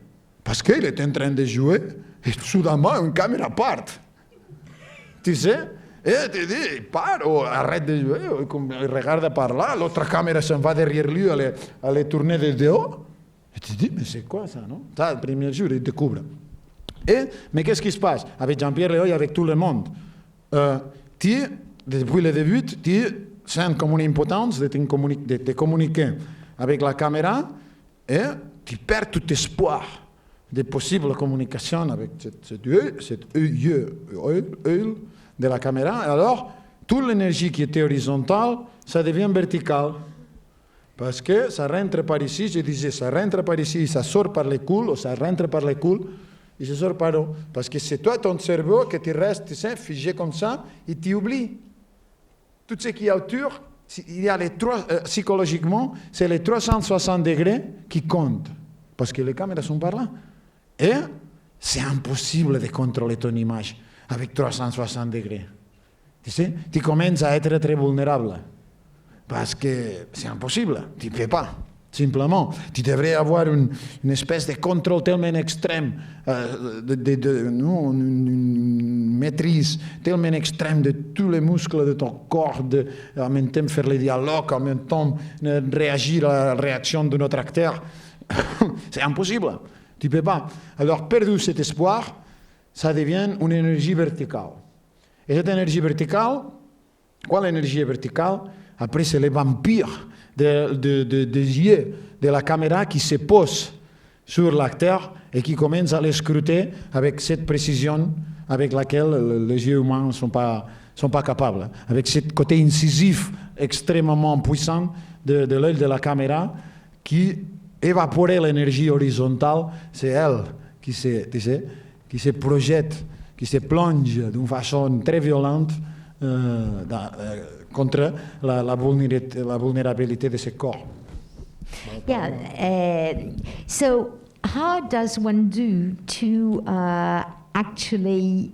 parce qu'il était en train de jouer, et soudainement, une caméra part. Tu sais? Et tu dis, il part, ou arrête de jouer, il regarde par là, l'autre caméra s'en va derrière lui, elle est tournée de dehors. Et tu dis, mais c'est quoi ça, non? Ça, le premier jour, il découvre. Mais qu'est-ce qui se passe? Avec Jean-Pierre Léo et avec tout le monde, depuis le début, tu sens comme une impotence de te communiquer avec la caméra et tu perds tout espoir de possible communication avec cet œil de la caméra. Alors, toute l'énergie qui était horizontale, ça devient verticale. Parce que ça rentre par ici, je disais, ça rentre par ici, ça sort par les couilles, ou ça rentre par les couilles, et ça sort par là. Parce que c'est toi, ton cerveau, que tu restes, tu sais, figé comme ça, et tu oublies. Tout ce qui est autour, il y a psychologiquement, c'est les 360 degrés qui comptent. Parce que les caméras sont par là. Et c'est impossible de contrôler ton image avec 360 degrés. Tu sais, tu commences à être très vulnérable. Parce que c'est impossible, tu ne peux pas. Simplement, tu devrais avoir une espèce de contrôle tellement extrême, une maîtrise tellement extrême de tous les muscles de ton corps, en même temps faire les dialogues, en même temps réagir à la réaction de notre acteur. C'est impossible, tu ne peux pas. Alors, perdu cet espoir, ça devient une énergie verticale. Et cette énergie verticale, quoi l'énergie verticale? Après, c'est les vampires des yeux de la caméra qui se posent sur l'acteur et qui commencent à les scruter avec cette précision avec laquelle les yeux humains ne sont pas capables. Avec ce côté incisif extrêmement puissant de l'œil de la caméra qui évapore l'énergie horizontale. C'est elle qui se projette qui se plonge d'une façon très violente contre la vulnérabilité de ce corps. Yeah. So how does one do to actually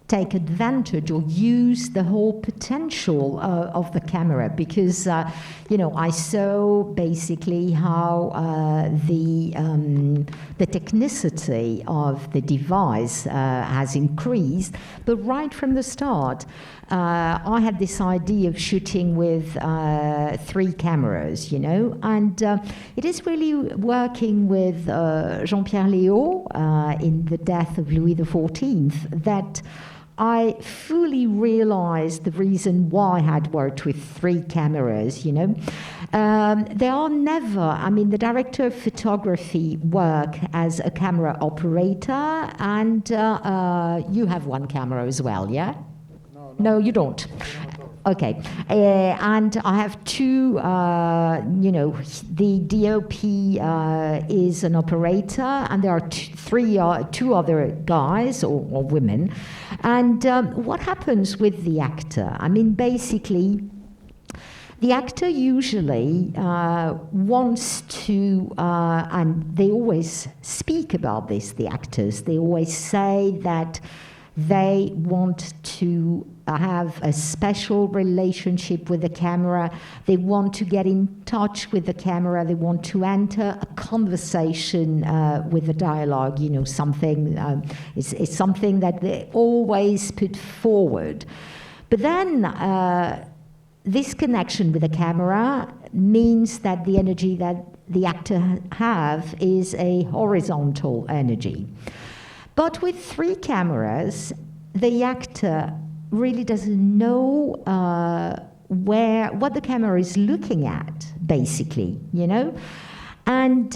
take advantage or use the whole potential of the camera? Because I saw basically how the technicity of the device has increased, but right from the start, I had this idea of shooting with 3 cameras, and it is really working with Jean-Pierre Léaud in The Death of Louis XIV that I fully realized the reason why I had worked with 3 cameras, They are never, the director of photography work as a camera operator, and you have 1 camera as well, yeah? No, you don't. Okay, and I have 2, the DOP is an operator, and there are 2 other guys or women. And what happens with the actor? Basically, the actor usually wants to, and they always speak about this, the actors, they always say that they want to have a special relationship with the camera. They want to get in touch with the camera. They want to enter a conversation with the dialogue. Something it's something that they always put forward. But then this connection with the camera means that the energy that the actor have is a horizontal energy. But with 3 cameras, the actor really doesn't know what the camera is looking at, basically, And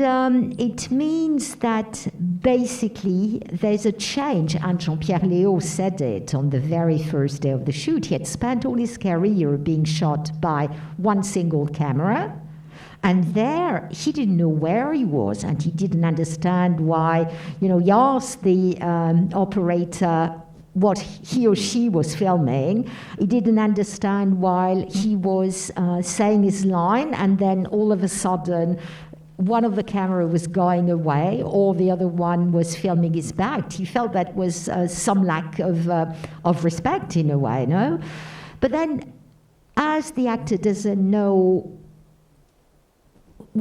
it means that basically there's a change, and Jean-Pierre Léaud said it on the very first day of the shoot. He had spent all his career being shot by 1 single camera, and there he didn't know where he was, and he didn't understand why. He asked the operator what he or she was filming. He didn't understand while he was saying his line, and then all of a sudden one of the camera was going away, or the other one was filming his back. He felt that was some lack of respect in a way, no? But then, as the actor doesn't know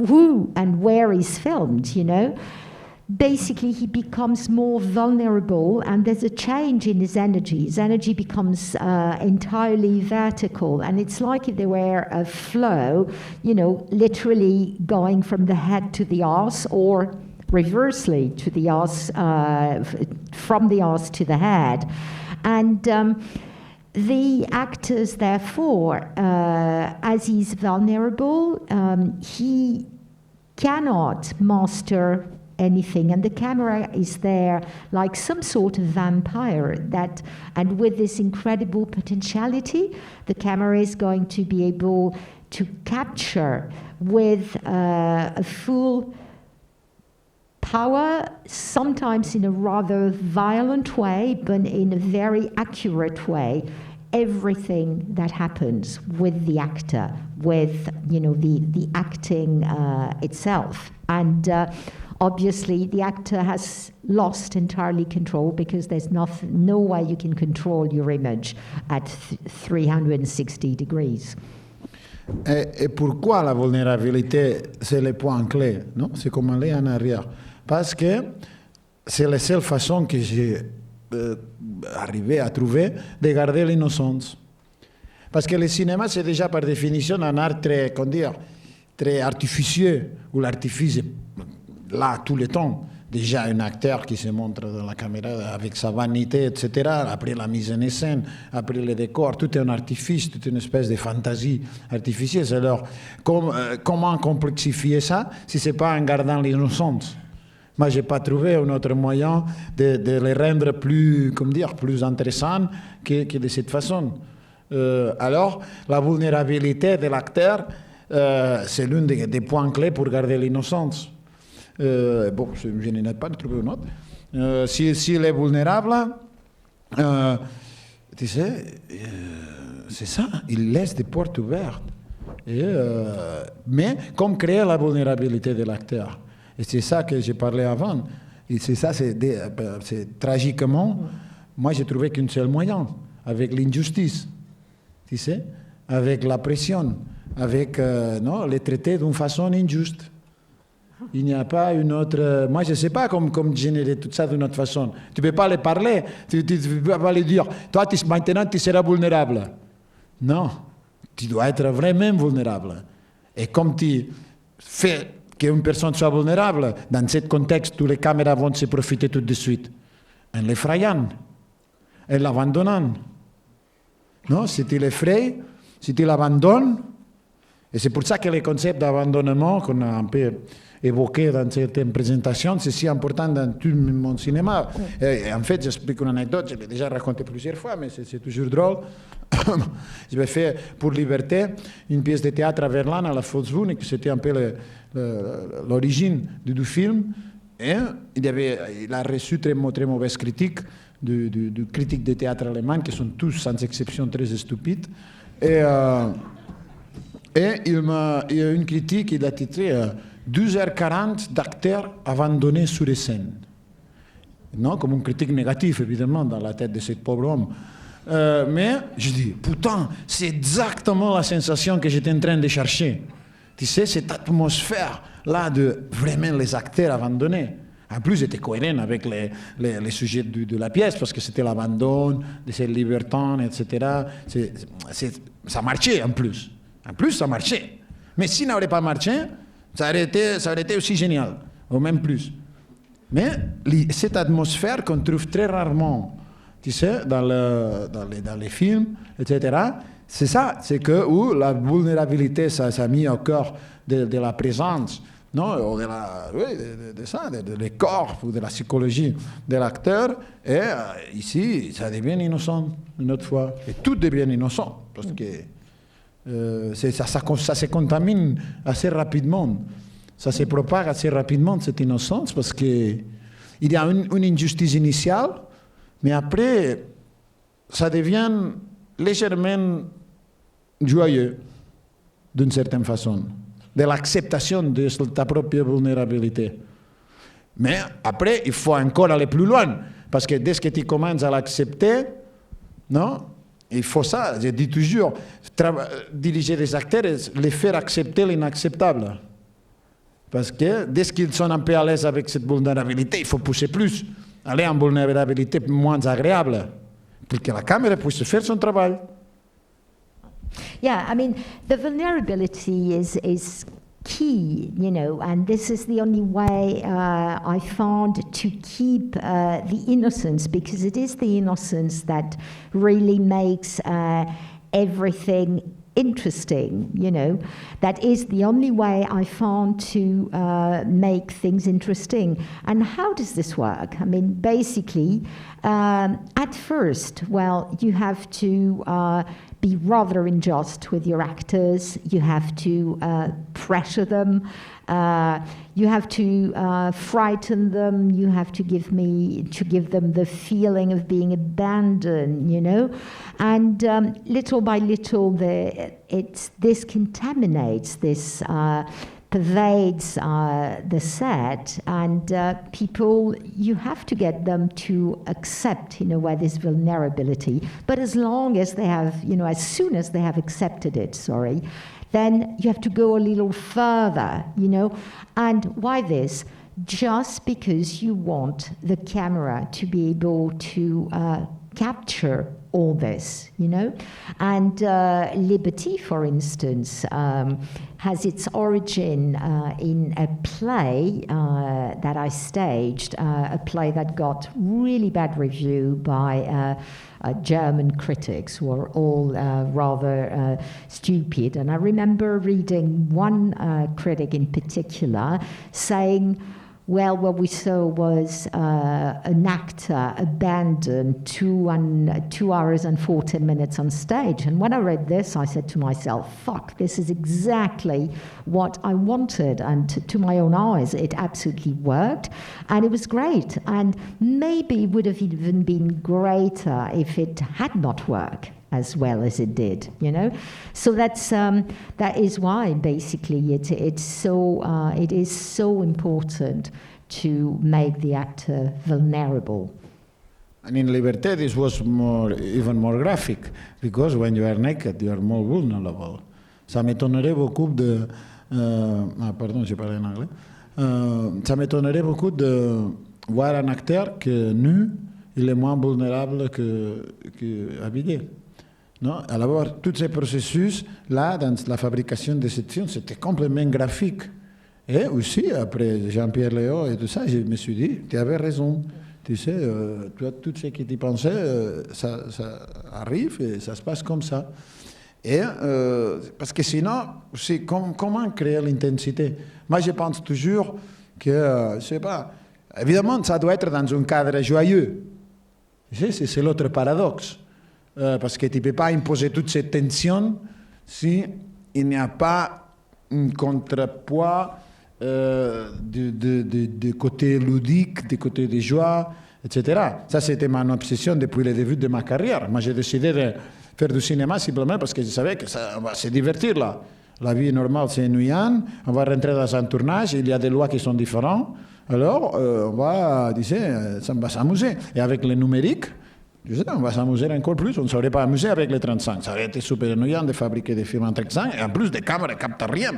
who and where he's filmed, basically he becomes more vulnerable, and there's a change in his energy. His energy becomes entirely vertical, and it's like if there were a flow, literally going from the head to the arse, or reversely to the arse, from the arse to the head. And the actors, therefore, as he's vulnerable, he cannot master anything, and the camera is there like some sort of vampire and with this incredible potentiality, the camera is going to be able to capture with a full power, sometimes in a rather violent way, but in a very accurate way, everything that happens with the actor, with the acting itself. And obviously the actor has lost entirely control, because there's no way you can control your image at 360 degrees. Et pourquoi la vulnérabilité, c'est le point clé, non? C'est comme aller en arrière. Parce que c'est la seule façon que j'ai arrivé à trouver de garder l'innocence. Parce que le cinéma, c'est déjà par définition un art très, très artificieux, où l'artifice est là tout le temps. Déjà un acteur qui se montre dans la caméra avec sa vanité, etc. Après la mise en scène, après le décor, tout est un artifice, toute une espèce de fantaisie artificieuse. Alors, comment complexifier ça si ce n'est pas en gardant l'innocence? Moi, je n'ai pas trouvé un autre moyen de les rendre plus, plus intéressants que de cette façon. Alors, la vulnérabilité de l'acteur, c'est l'un des points clés pour garder l'innocence. Bon, je n'ai pas trouvé un autre. S'il est vulnérable, Tu sais, c'est ça, il laisse des portes ouvertes. Mais comme créer la vulnérabilité de l'acteur. Et c'est ça que j'ai parlé avant. Et c'est ça, c'est tragiquement, moi j'ai trouvé qu'un seul moyen, avec l'injustice, tu sais, avec la pression, avec les traités d'une façon injuste. Il n'y a pas une autre... Moi, je ne sais pas comment générer tout ça d'une autre façon. Tu ne peux pas les parler, tu ne peux pas les dire. Toi, maintenant, tu seras vulnérable. Non, tu dois être vraiment vulnérable. Et comme tu fais qu'une personne soit vulnérable, dans ce contexte, toutes les caméras vont se profiter tout de suite. En l'effrayant, en l'abandonnant. Non, si tu l'effraies, si tu l'abandonnes, et c'est pour ça que le concept d'abandonnement qu'on a un peu évoqué dans certaines présentations, c'est si important dans tout mon cinéma. Et en fait, j'explique une anecdote, je l'ai déjà racontée plusieurs fois, mais c'est toujours drôle. J'avais fait pour Liberté une pièce de théâtre à Verlan, à la Volksbühne, que c'était un peu l'origine du film. Et il a reçu très mauvaises critiques de critiques de théâtre allemand, qui sont tous, sans exception, très stupides. Et il y a une critique, il a titré 12h40 d'acteurs abandonnés sur les scènes. Non, comme une critique négative, évidemment, dans la tête de ce pauvre homme. Mais je dis, putain, c'est exactement la sensation que j'étais en train de chercher. Tu sais, cette atmosphère-là de vraiment les acteurs abandonnés. En plus, j'étais cohérent avec les sujets de la pièce, parce que c'était l'abandon, de ces libertins, etc. Ça marchait en plus. En plus, ça marchait. Mais s'il n'aurait pas marché, ça aurait été aussi génial, ou même plus. Mais cette atmosphère qu'on trouve très rarement, tu sais, dans les films, etc., c'est ça, c'est que où la vulnérabilité, ça a mis au cœur de la présence, non, de les corps ou de la psychologie de l'acteur, et ici, ça devient innocent une autre fois. Et tout devient innocent, parce que ça se contamine assez rapidement. Ça se propage assez rapidement, cette innocence, parce qu'il y a une injustice initiale, mais après, ça devient légèrement joyeux, d'une certaine façon, de l'acceptation de ta propre vulnérabilité. Mais après, il faut encore aller plus loin, parce que dès que tu commences à l'accepter, non, il faut ça, je dis toujours, diriger les acteurs, les faire accepter l'inacceptable. Parce que dès qu'ils sont un peu à l'aise avec cette vulnérabilité, il faut pousser plus, aller en vulnérabilité moins agréable, pour que la caméra puisse faire son travail. Yeah, I mean, the vulnerability is key, you know, and this is the only way I found to keep the innocence, because it is the innocence that really makes everything interesting, you know. That is the only way I found to make things interesting. And how does this work? I mean, basically, at first, well, you have to be rather unjust with your actors. You have to pressure them. You have to frighten them. You have to give them the feeling of being abandoned, you know. And little by little, this contaminates, this pervades the set, and people, you have to get them to accept, in a way, this vulnerability. But as long as they have, you know, as soon as they have accepted it, then you have to go a little further, you know. And why this? Just because you want the camera to be able to capture all this, you know. And Liberty, for instance, has its origin in a play that I staged, a play that got really bad review by German critics, who are all rather stupid. And I remember reading one critic in particular saying, well, what we saw was an actor abandoned 2 hours and 14 minutes on stage. And when I read this, I said to myself, fuck, this is exactly what I wanted. And to my own eyes, it absolutely worked. And it was great. And maybe it would have even been greater if it had not worked as well as it did, you know. So that is why basically it is so important to make the actor vulnerable. And in Liberté, this was even more graphic, because when you are naked, you are more vulnerable. Ça m'étonnerait beaucoup de... pardon, j'ai parlé en anglais. Ça m'étonnerait beaucoup de voir un acteur que nu, il est moins vulnérable que habillé. Non? Alors, tous ces processus-là, dans la fabrication de cette film, c'était complètement graphique. Et aussi, après Jean-Pierre Léo et tout ça, je me suis dit, tu avais raison. Tu sais, toi, tout ce que tu pensais, ça arrive et ça se passe comme ça. Et, parce que sinon, c'est comment créer l'intensité? Moi, je pense toujours que, je ne sais pas, évidemment, ça doit être dans un cadre joyeux. Tu sais, c'est l'autre paradoxe. Parce que tu ne peux pas imposer toute cette tension s'il n'y a pas un contrepoids de côté ludique, de côté de joie, etc. Ça, c'était mon obsession depuis le début de ma carrière. Moi, j'ai décidé de faire du cinéma simplement parce que je savais que ça, on va se divertir là. La vie normale, c'est ennuyant. On va rentrer dans un tournage, il y a des lois qui sont différentes. Alors, on va s'amuser. Et avec le numérique, je sais, on va s'amuser encore plus. On ne saurait pas amuser avec les 35. Ça aurait été super ennuyant de fabriquer des films en 35 et en plus, des caméras ne captent rien.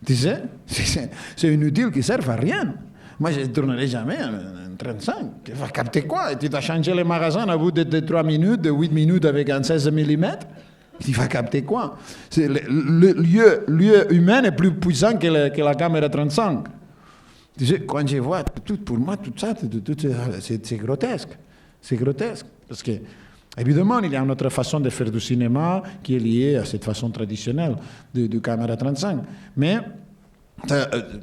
Tu sais, c'est inutile, qui ne servent à rien. Moi, je ne tournerai jamais en 35. Tu vas capter quoi? Tu vas changer les magasins à bout de 3 minutes, de 8 minutes avec un 16 mm. Tu vas capter quoi? Le lieu humain est plus puissant que la caméra 35. Tu sais, quand je vois, pour moi, tout ça, c'est grotesque. C'est grotesque, parce que, évidemment, il y a une autre façon de faire du cinéma qui est liée à cette façon traditionnelle de caméra 35. Mais,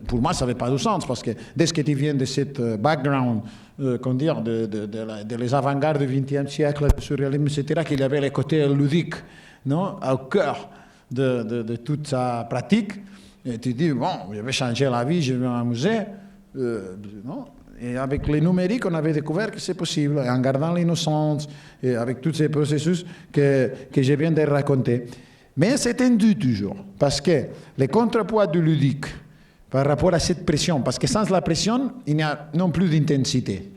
pour moi, ça n'avait pas de sens, parce que dès que tu viens de cette background, de les avant-gardes du XXe siècle, du surréalisme, etc., qu'il y avait le côté ludique, non, au cœur de toute sa pratique, et tu dis, bon, je vais changer la vie, je vais m'amuser, non. Et avec les numériques, on avait découvert que c'est possible, en gardant l'innocence, et avec tous ces processus que je viens de raconter. Mais c'est tendu toujours, parce que le contrepoids du ludique, par rapport à cette pression, parce que sans la pression, il n'y a non plus d'intensité.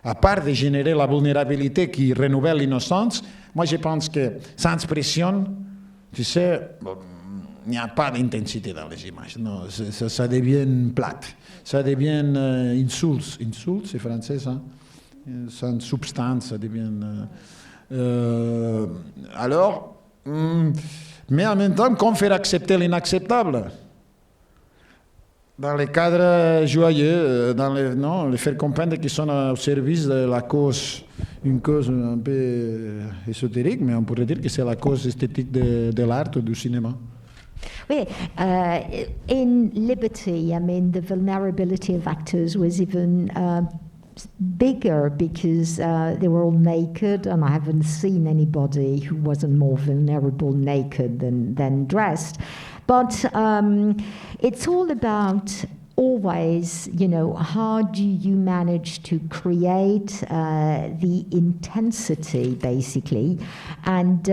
À part de générer la vulnérabilité qui renouvelle l'innocence, moi je pense que sans pression, tu sais, il n'y a pas d'intensité dans les images. Non, ça devient plate. Ça devient insulse. Insulse, c'est français, ça? Sans substance, ça devient... alors, mais en même temps, comment faire accepter l'inacceptable? Dans les cadres joyeux, le faire comprendre qu'ils sont au service de la cause, une cause un peu ésotérique, mais on pourrait dire que c'est la cause esthétique de l'art ou du cinéma. Well, in Liberty, I mean, the vulnerability of actors was even bigger because they were all naked, and I haven't seen anybody who wasn't more vulnerable naked than dressed. But it's all about always, you know, how do you manage to create the intensity, basically, and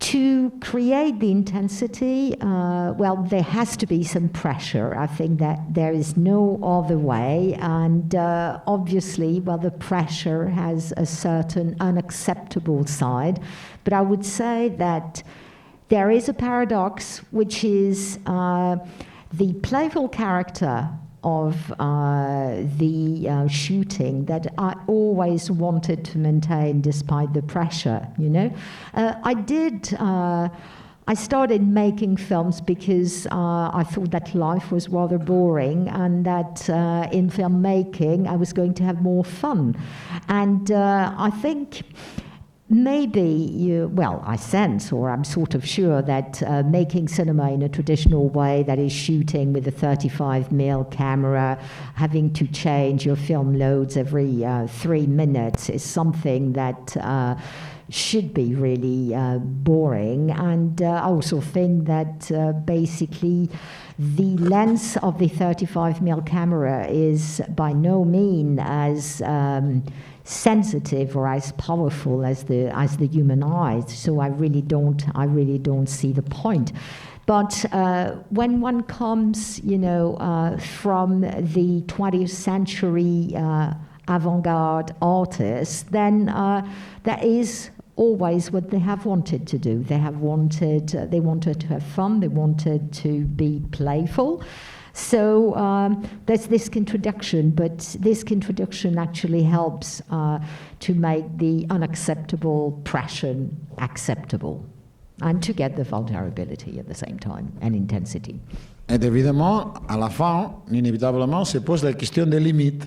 to create the intensity, well, there has to be some pressure. I think that there is no other way. And obviously, well, the pressure has a certain unacceptable side. But I would say that there is a paradox, which is the playful character of the shooting that I always wanted to maintain despite the pressure, you know. I started making films because I thought that life was rather boring and that in filmmaking I was going to have more fun. And I think maybe, I sense, or I'm sort of sure that making cinema in a traditional way, that is shooting with a 35mm camera, having to change your film loads every 3 minutes, is something that should be really boring. And I also think that basically the lens of the 35mm camera is by no means as sensitive or as powerful as the human eye. So I really don't see the point. But when one comes, from the 20th century avant-garde artists, then that is always what they have wanted to do. They wanted to have fun. They wanted to be playful. So there's this contradiction, but this contradiction actually helps to make the unacceptable pressure acceptable, and to get the vulnerability at the same time, and intensity. Et évidemment, à la fin, inévitablement, se pose la question des limites.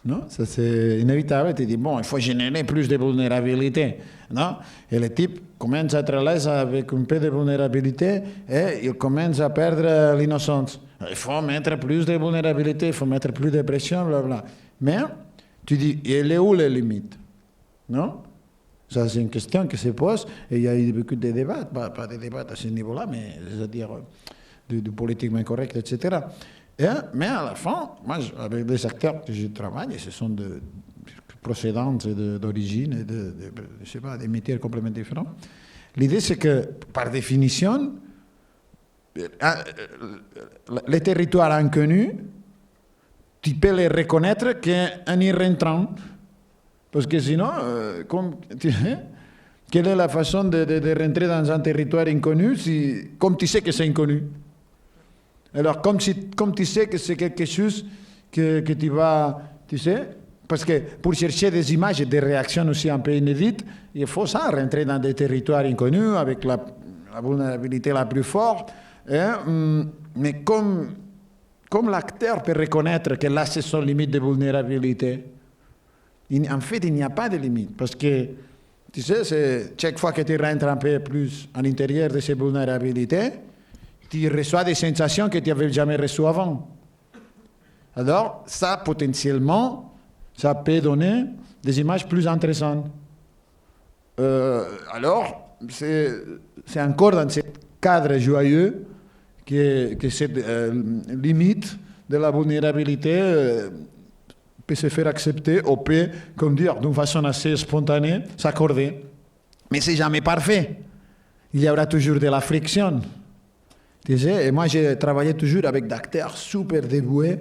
Non? Ça, c'est inévitable. Tu dis, bon, il faut générer plus de vulnérabilité. Non? Et le type commence à être à l'aise avec un peu de vulnérabilité et il commence à perdre l'innocence. Il faut mettre plus de vulnérabilité, il faut mettre plus de pression, blablabla. Mais tu dis, elle est où les limites? Non? Ça, c'est une question qui se pose et il y a eu beaucoup de débats, pas de débats à ce niveau-là, mais c'est-à-dire du politiquement correct, etc. Mais à la fin, moi, avec des acteurs que je travaille, ce sont de procédantes d'origine et je sais pas, des métiers complètement différents. L'idée, c'est que, par définition, les territoires inconnus, tu peux les reconnaître qu'en y rentrant. Parce que sinon, quelle est la façon de rentrer dans un territoire inconnu comme tu sais que c'est inconnu? Alors, comme tu sais que c'est quelque chose que tu vas, tu sais, parce que pour chercher des images et des réactions aussi un peu inédites, il faut ça, rentrer dans des territoires inconnus avec la vulnérabilité la plus forte. Mais comme l'acteur peut reconnaître que là, c'est son limite de vulnérabilité, en fait, il n'y a pas de limite. Parce que, tu sais, chaque fois que tu rentres un peu plus à l'intérieur de ces vulnérabilités, tu reçois des sensations que tu n'avais jamais reçues avant. Alors, ça, potentiellement, ça peut donner des images plus intéressantes. Alors, c'est encore dans ce cadre joyeux que cette limite de la vulnérabilité peut se faire accepter ou peut, comme dire, d'une façon assez spontanée, s'accorder. Mais c'est jamais parfait. Il y aura toujours de la friction. Tu sais, et moi, j'ai travaillé toujours avec des acteurs super dévoués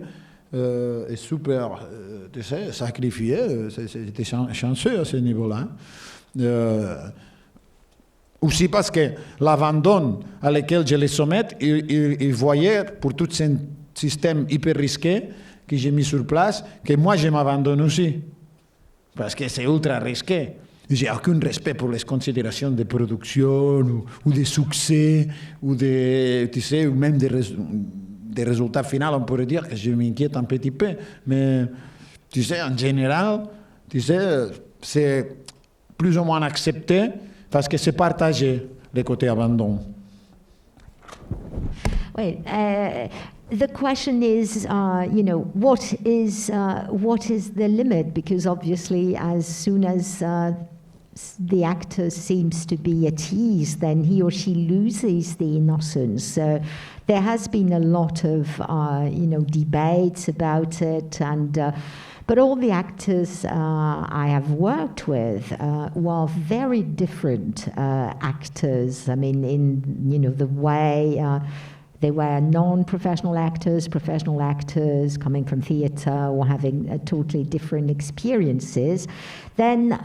et super, tu sais, sacrifiés. J'étais chanceux à ce niveau-là. Aussi parce que l'abandon à lequel je les soumets, ils voyaient, pour tout ce système hyper risqué que j'ai mis sur place, que moi, je m'abandonne aussi. Parce que c'est ultra risqué. J'ai aucun respect pour les considérations de production ou de succès ou tu sais, ou même des résultats finaux. On pourrait dire que je m'inquiète un petit peu, mais tu sais, en général, tu sais, c'est plus ou moins accepté parce que c'est partagé le côté abandon. Wait, the question is, what is the limit? Because obviously, as soon as the actor seems to be at ease, then he or she loses the innocence. So there has been a lot of, debates about it, and but all the actors I have worked with were very different actors. I mean, in the way. They were non-professional actors, professional actors coming from theatre or having totally different experiences. Then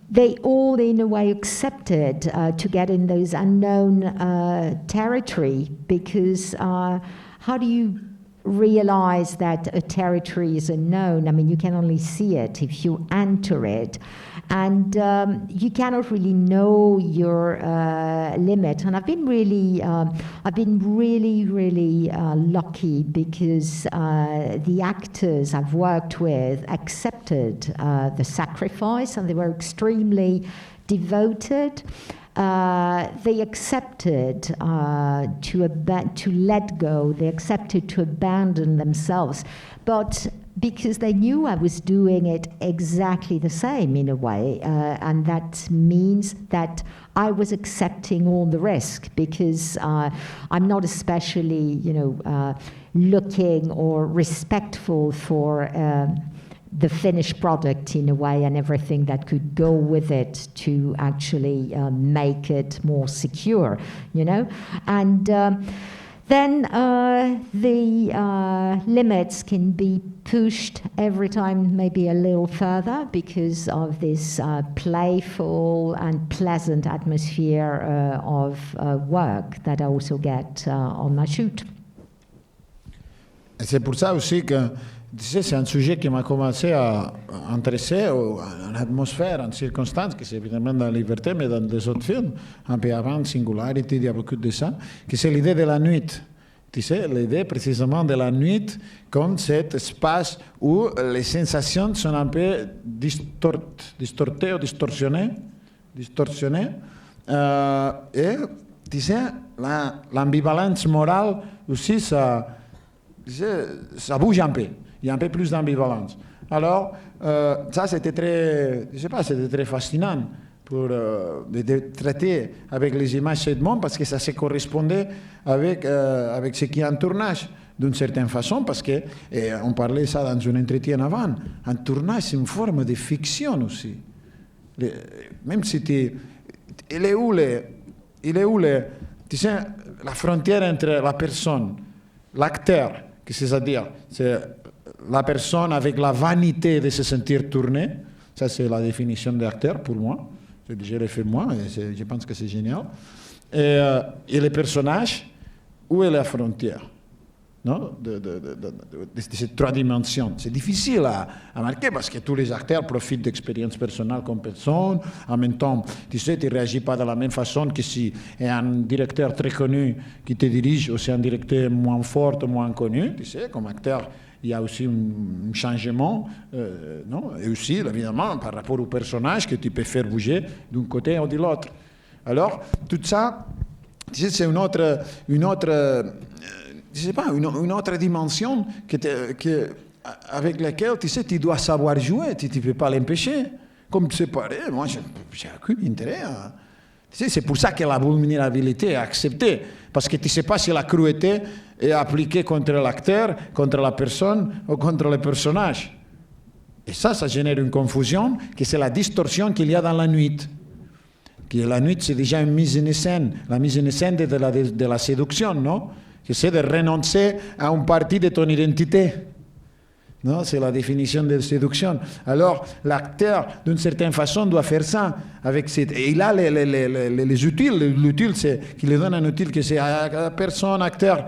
they all, in a way, accepted to get in those unknown territory, because how do you realize that a territory is unknown. I mean, you can only see it if you enter it. And you cannot really know your limit. And I've been really lucky because the actors I've worked with accepted the sacrifice, and they were extremely devoted. They accepted to let go. They accepted to abandon themselves, but because they knew I was doing it exactly the same in a way, and that means that I was accepting all the risk, because I'm not especially, looking or respectful for the finished product in a way, and everything that could go with it to actually make it more secure, and then the limits can be pushed every time maybe a little further because of this playful and pleasant atmosphere of work that I also get on my shoot. Et c'est pour ça aussi que, tu sais, c'est un sujet qui m'a commencé à intéresser en atmosphère, en circonstances, que c'est évidemment dans la liberté, mais dans les autres films, un peu avant, Singularity, il y a beaucoup de ça, que c'est l'idée de la nuit. Tu sais, l'idée précisément de la nuit comme cet espace où les sensations sont un peu distortées ou distorsionnées. Et tu sais, l'ambivalence morale aussi, ça bouge un peu. Il y a un peu plus d'ambivalence. Alors, ça, c'était très fascinant pour de traiter avec les images de monde, parce que ça se correspondait avec ce qui est en tournage, d'une certaine façon, parce que, et on parlait ça dans un entretien avant, un tournage, c'est une forme de fiction aussi. Même si il est où tu sais, la frontière entre la personne, l'acteur, c'est-à-dire, c'est la personne avec la vanité de se sentir tourné, ça c'est la définition d'acteur pour moi, je l'ai fait moi, et je pense que c'est génial, et les personnages, où est la frontière, non, de ces trois dimensions? C'est difficile à marquer parce que tous les acteurs profitent d'expériences personnelles comme personne. En même temps, tu sais, tu ne réagis pas de la même façon que si un directeur très connu qui te dirige ou c'est un directeur moins fort ou moins connu. Tu sais, comme acteur, il y a aussi un changement, non? Et aussi, évidemment, par rapport au personnage que tu peux faire bouger d'un côté ou de l'autre. Alors, tout ça, tu sais, c'est une autre je sais pas, une autre dimension avec laquelle, tu sais, tu dois savoir jouer, tu ne peux pas l'empêcher. Comme tu sais parler, moi, j'ai aucun intérêt. Tu sais, c'est pour ça que la vulnérabilité est acceptée, parce que tu ne sais pas si la cruauté est appliquée contre l'acteur, contre la personne ou contre le personnage. Et ça génère une confusion, que c'est la distorsion qu'il y a dans la nuit. Que la nuit, c'est déjà une mise en scène, la mise en scène de la séduction, non? Que c'est de renoncer à une partie de ton identité. Non, c'est la définition de séduction. Alors, l'acteur, d'une certaine façon, doit faire ça. Et il a les utiles. L'utile, c'est qu'il lui donne un utile que c'est personne, acteur,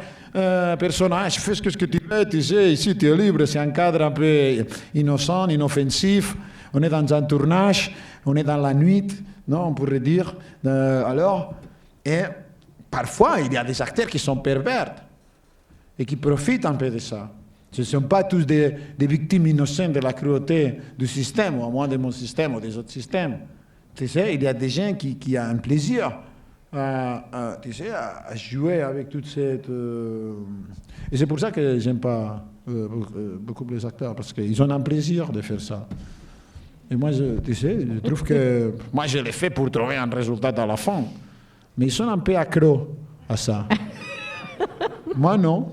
personnage, fais ce que tu veux, tu sais, ici tu es libre, c'est un cadre un peu innocent, inoffensif. On est dans un tournage, on est dans la nuit, non, on pourrait dire. Et parfois, il y a des acteurs qui sont pervers et qui profitent un peu de ça. Ce ne sont pas tous des victimes innocentes de la cruauté du système, ou à moins de mon système ou des autres systèmes. Tu sais, il y a des gens qui ont un plaisir tu sais, à jouer avec toute cette... Et c'est pour ça que je n'aime pas beaucoup les acteurs, parce qu'ils ont un plaisir de faire ça. Et moi, tu sais, je trouve que... Moi, je l'ai fait pour trouver un résultat à la fin. Mais ils sont un peu accros à ça. Moi, non.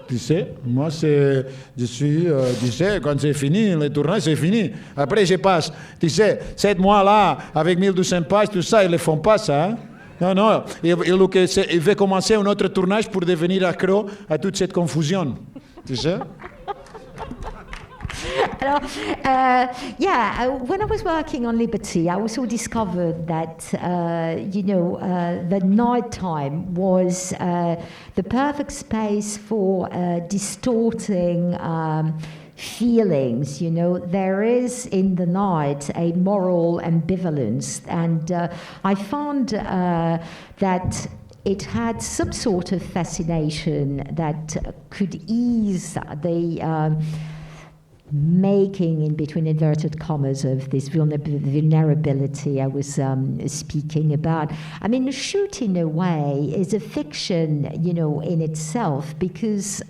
Tu sais, moi, je suis, tu sais, quand c'est fini, le tournage, c'est fini. Après, je passe, tu sais, 7 mois là, avec 1200 pages, tout ça, ils ne le font pas, ça. Hein? Non, il veut commencer un autre tournage pour devenir accro à toute cette confusion. Tu sais? When I was working on Liberty, I also discovered that, the night time was the perfect space for distorting feelings. There is in the night a moral ambivalence, and I found that it had some sort of fascination that could ease the making, in between inverted commas, of this vulnerability I was speaking about. I mean, the shoot, in a way, is a fiction, in itself, because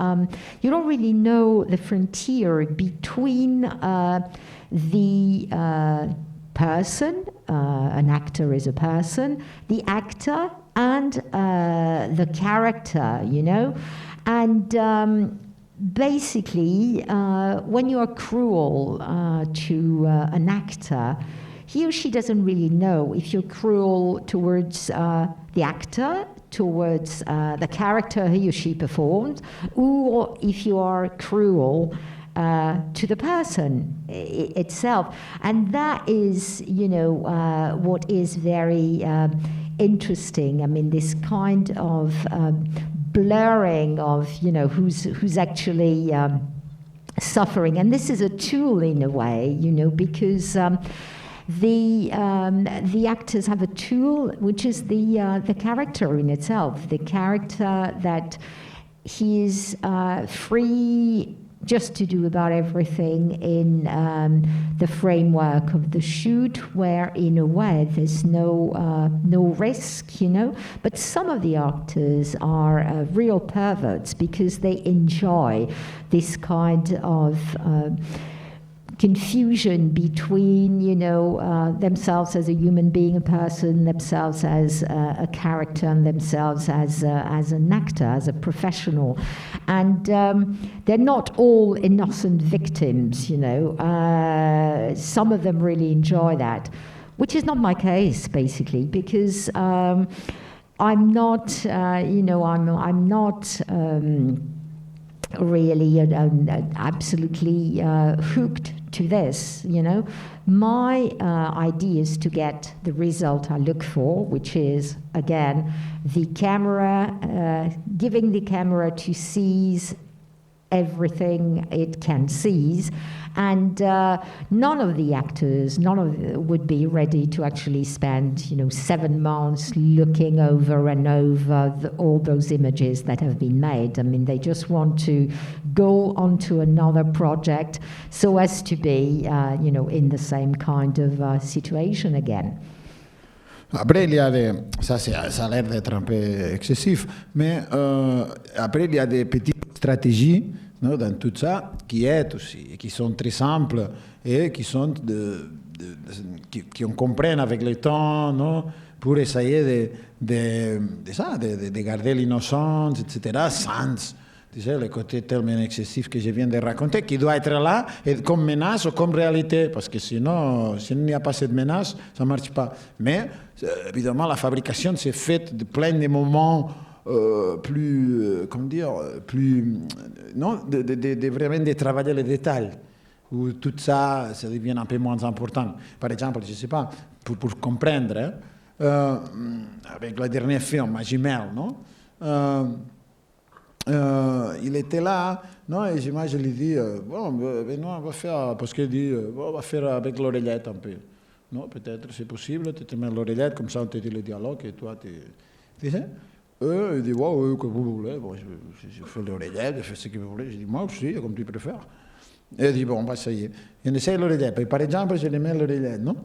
you don't really know the frontier between the person, an actor is a person, the actor, and the character, and basically, when you are cruel to an actor, he or she doesn't really know if you're cruel towards the actor, towards the character he or she performed, or if you are cruel to the person itself. And that is, what is very interesting. I mean, this kind of blurring of, who's actually suffering. And this is a tool, in a way, because the actors have a tool, which is the character in itself, the character that he is free just to do about everything in the framework of the shoot, where, in a way, there's no risk, But some of the actors are real perverts, because they enjoy this kind of confusion between, themselves as a human being, a person, themselves as a character, and themselves as an actor, as a professional. And they're not all innocent victims, Some of them really enjoy that, which is not my case, basically, because I'm not, I'm not really absolutely hooked to this, My idea is to get the result I look for, which is, again, the camera, giving the camera to seize everything it can seize, and none of the actors, would be ready to actually spend, 7 months looking over and over all those images that have been made. I mean, they just want to go on to another project so as to be, in the same kind of situation again. Après, il y a des... Ça a l'air d'être un peu excessif, mais après, il y a des petites stratégies dans tout ça qui aident aussi, et qui sont très simples et qui sont qu'on comprenne avec le temps, pour essayer de garder l'innocence, etc., sans, tu sais, le côté tellement excessif que je viens de raconter, qui doit être là, et comme menace ou comme réalité, parce que sinon, s'il n'y a pas cette menace, ça ne marche pas. Mais, évidemment, la fabrication s'est faite de plein de moments plus, vraiment de travailler les détails, où tout ça, ça devient un peu moins important. Par exemple, je ne sais pas, pour comprendre, avec le dernier film, Magimel, il était là, et je lui dis, Benoît, on va faire, parce qu'il dit, on va faire avec l'oreillette un peu. Non, peut-être c'est possible, tu te mets l'oreillette, comme ça on te dit le dialogue, et toi, tu sais. Il dit, wow, que vous voulez. Bon, je fais l'oreillette, je fais ce que vous voulez. Je dis, moi aussi, comme tu préfères. Et il dit, bon, bah, ça y est. Il essaie l'oreillette. Et par exemple, je lui mets l'oreillette, non?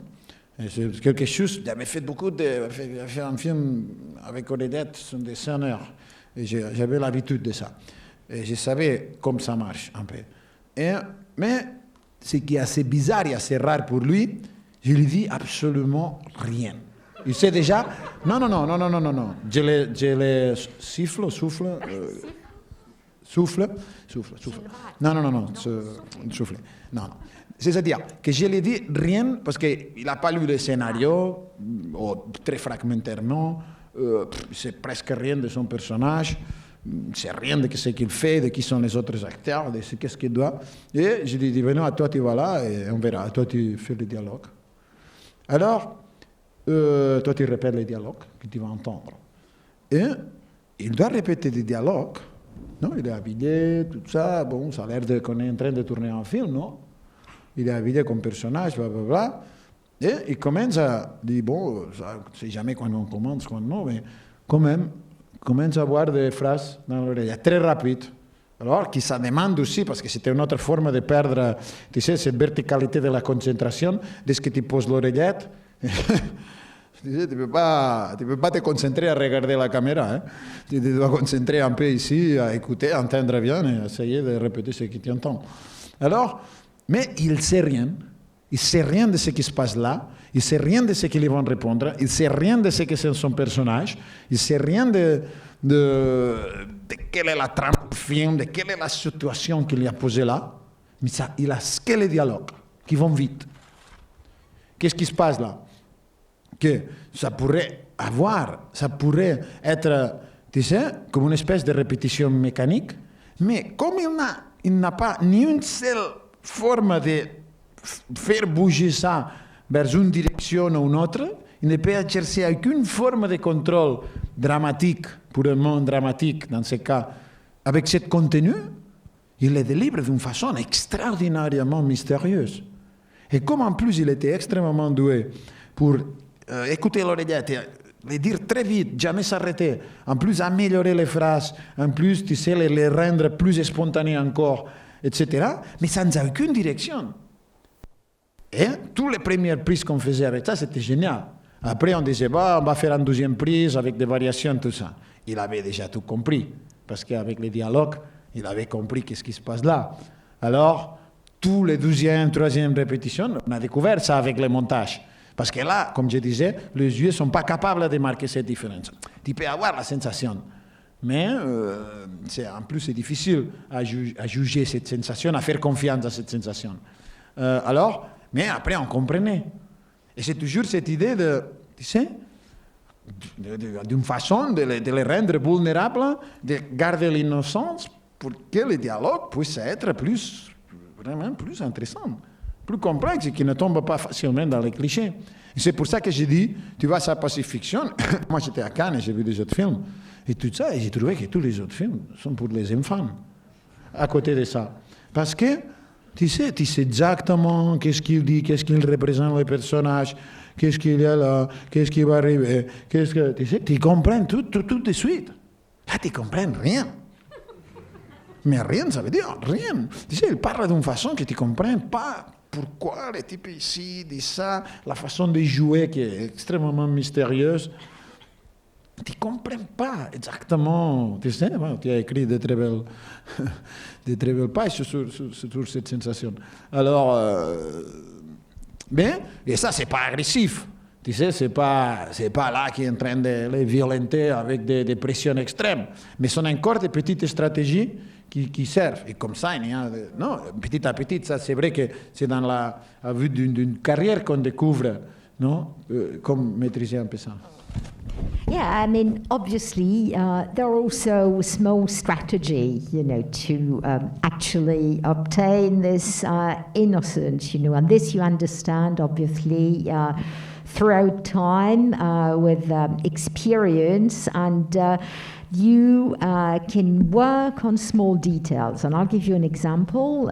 Et c'est quelque chose, j'avais fait fait un film avec oreillette, ce sont des sonneurs. Et j'avais l'habitude de ça. Et je savais comment ça marche, un peu. Mais ce qui est assez bizarre et assez rare pour lui, je lui dis absolument rien. Il sait déjà. Non. Je le souffle. Non. Souffle. Non. C'est-à-dire que je lui dis rien parce qu'il n'a pas lu le scénario, ou très fragmentairement. C'est presque rien de son personnage. ne sait rien de ce qu'il fait, de qui sont les autres acteurs, de ce qu'il doit. Et je lui dis, à toi tu vas là et on verra, à toi tu fais le dialogue. Alors, toi tu répètes les dialogues que tu vas entendre. Et il doit répéter des dialogues. Non, il est habillé, tout ça, bon, ça a l'air qu'on est en train de tourner un film, non? Il est habillé comme personnage, blablabla. Et il commence à dire, bon, je ne sais jamais quand on commence, quand non, mais quand même, commence à avoir des phrases dans l'oreille, très rapides. Alors, qui ça demande aussi, parce que c'était une autre forme de perdre, tu sais, cette verticalité de la concentration, dès que tu poses l'oreillette, tu ne peux pas te concentrer à regarder la caméra. Hein? Tu dois concentrer un peu ici, à écouter, entendre bien et essayer de répéter ce que tu entends. Alors, mais il ne sait rien. Il ne sait rien de ce qui se passe là. Il ne sait rien de ce qu'ils vont répondre. Il ne sait rien de ce que c'est son personnage. Il ne sait rien de quelle est la trame du film, de quelle est la situation qu'il y a posée là. Mais ça, il a que les dialogues qui vont vite. Qu'est-ce qui se passe là? Que ça pourrait être, tu sais, comme une espèce de répétition mécanique, mais comme il n'a pas ni une seule forme de faire bouger ça vers une direction ou une autre, il ne peut exercer aucune forme de contrôle dramatique, pour un monde dramatique dans ce cas, avec ce contenu, il le délivre d'une façon extraordinairement mystérieuse. Et comme en plus il était extrêmement doué pour écouter l'oreillette, les dire très vite, jamais s'arrêter, en plus améliorer les phrases, en plus, tu sais, les rendre plus spontanées encore, etc. Mais ça n'a aucune direction. Et toutes les premières prises qu'on faisait avec ça, c'était génial. Après, on disait, bah, on va faire une deuxième prise avec des variations, tout ça. Il avait déjà tout compris, parce qu'avec les dialogues, il avait compris qu'est-ce qui se passe là. Alors, tous les deuxième, troisième répétitions, on a découvert ça avec le montage. Parce que là, comme je disais, les yeux ne sont pas capables de marquer cette différence. Tu peux avoir la sensation, mais en plus c'est difficile à juger cette sensation, à faire confiance à cette sensation. Mais après on comprenait. Et c'est toujours cette idée de, tu sais, d'une façon de les rendre vulnérables, de garder l'innocence pour que le dialogue puisse être vraiment plus intéressant, plus complexe et qui ne tombe pas facilement dans les clichés. Et c'est pour ça que j'ai dit, tu vois, ça Pacifiction. Moi, j'étais à Cannes et j'ai vu des autres films. Et tout ça, et j'ai trouvé que tous les autres films sont pour les enfants, à côté de ça. Parce que, tu sais exactement qu'est-ce qu'il dit, qu'est-ce qu'il représente le personnage, qu'est-ce qu'il y a là, qu'est-ce qui va arriver, tu sais, tu comprends tout de suite. Là, tu ne comprends rien. Mais rien, ça veut dire rien. Tu sais, il parle d'une façon que tu ne comprends pas. Pourquoi le type ici dit ça, la façon de jouer qui est extrêmement mystérieuse. Tu ne comprends pas exactement. Tu sais, tu as écrit de très belles pages sur cette sensation. Alors, et ça, ce n'est pas agressif. Tu sais, c'est pas là qui est en train de les violenter avec des pressions extrêmes. Mais ce sont encore des petites stratégies qui servent. Et comme ça, il y a, non, petit à petit, ça c'est vrai que c'est dans la vue d'une carrière qu'on découvre, non, comme maîtriser un peu ça. Yeah, I mean, obviously, there are also small strategy, to actually obtain this innocence, and this you understand, obviously, throughout time with experience, and you can work on small details. And I'll give you an example,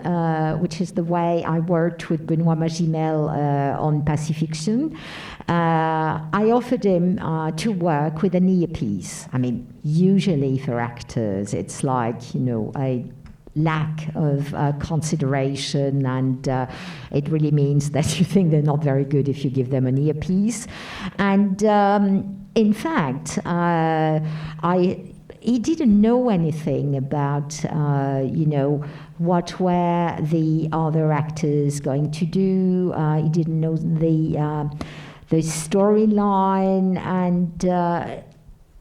which is the way I worked with Benoît Magimel on Pacifiction. I offered him to work with an earpiece. I mean, usually for actors, it's like, a lack of consideration, and it really means that you think they're not very good if you give them an earpiece. And in fact, he didn't know anything about, what were the other actors going to do. He didn't know the storyline, and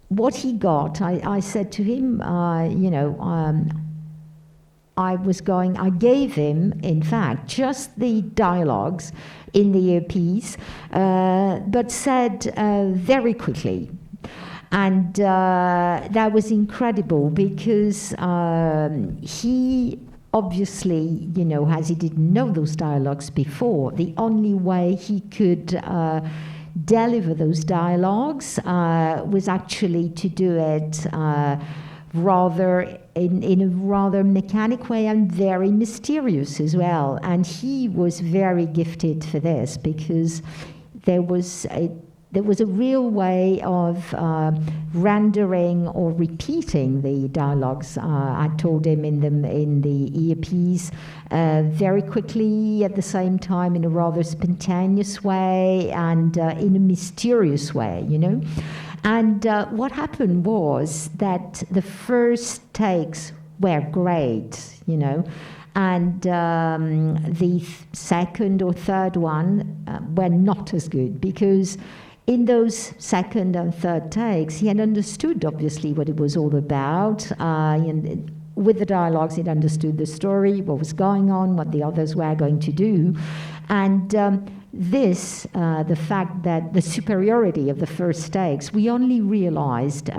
what he got, I said to him, I gave him, in fact, just the dialogues in the earpiece, but said very quickly. And that was incredible because he obviously, you know, as he didn't know those dialogues before, the only way he could deliver those dialogues was actually to do it rather in a rather mechanic way and very mysterious as well. And he was very gifted for this because there was a real way of rendering or repeating the dialogues I told him in the earpiece very quickly, at the same time in a rather spontaneous way and in a mysterious way, you know. And what happened was that the first takes were great, you know, and the second or third one were not as good because in those second and third takes, he had understood, obviously, what it was all about. And with the dialogues, he'd understood the story, what was going on, what the others were going to do. And the fact that the superiority of the first takes, we only realized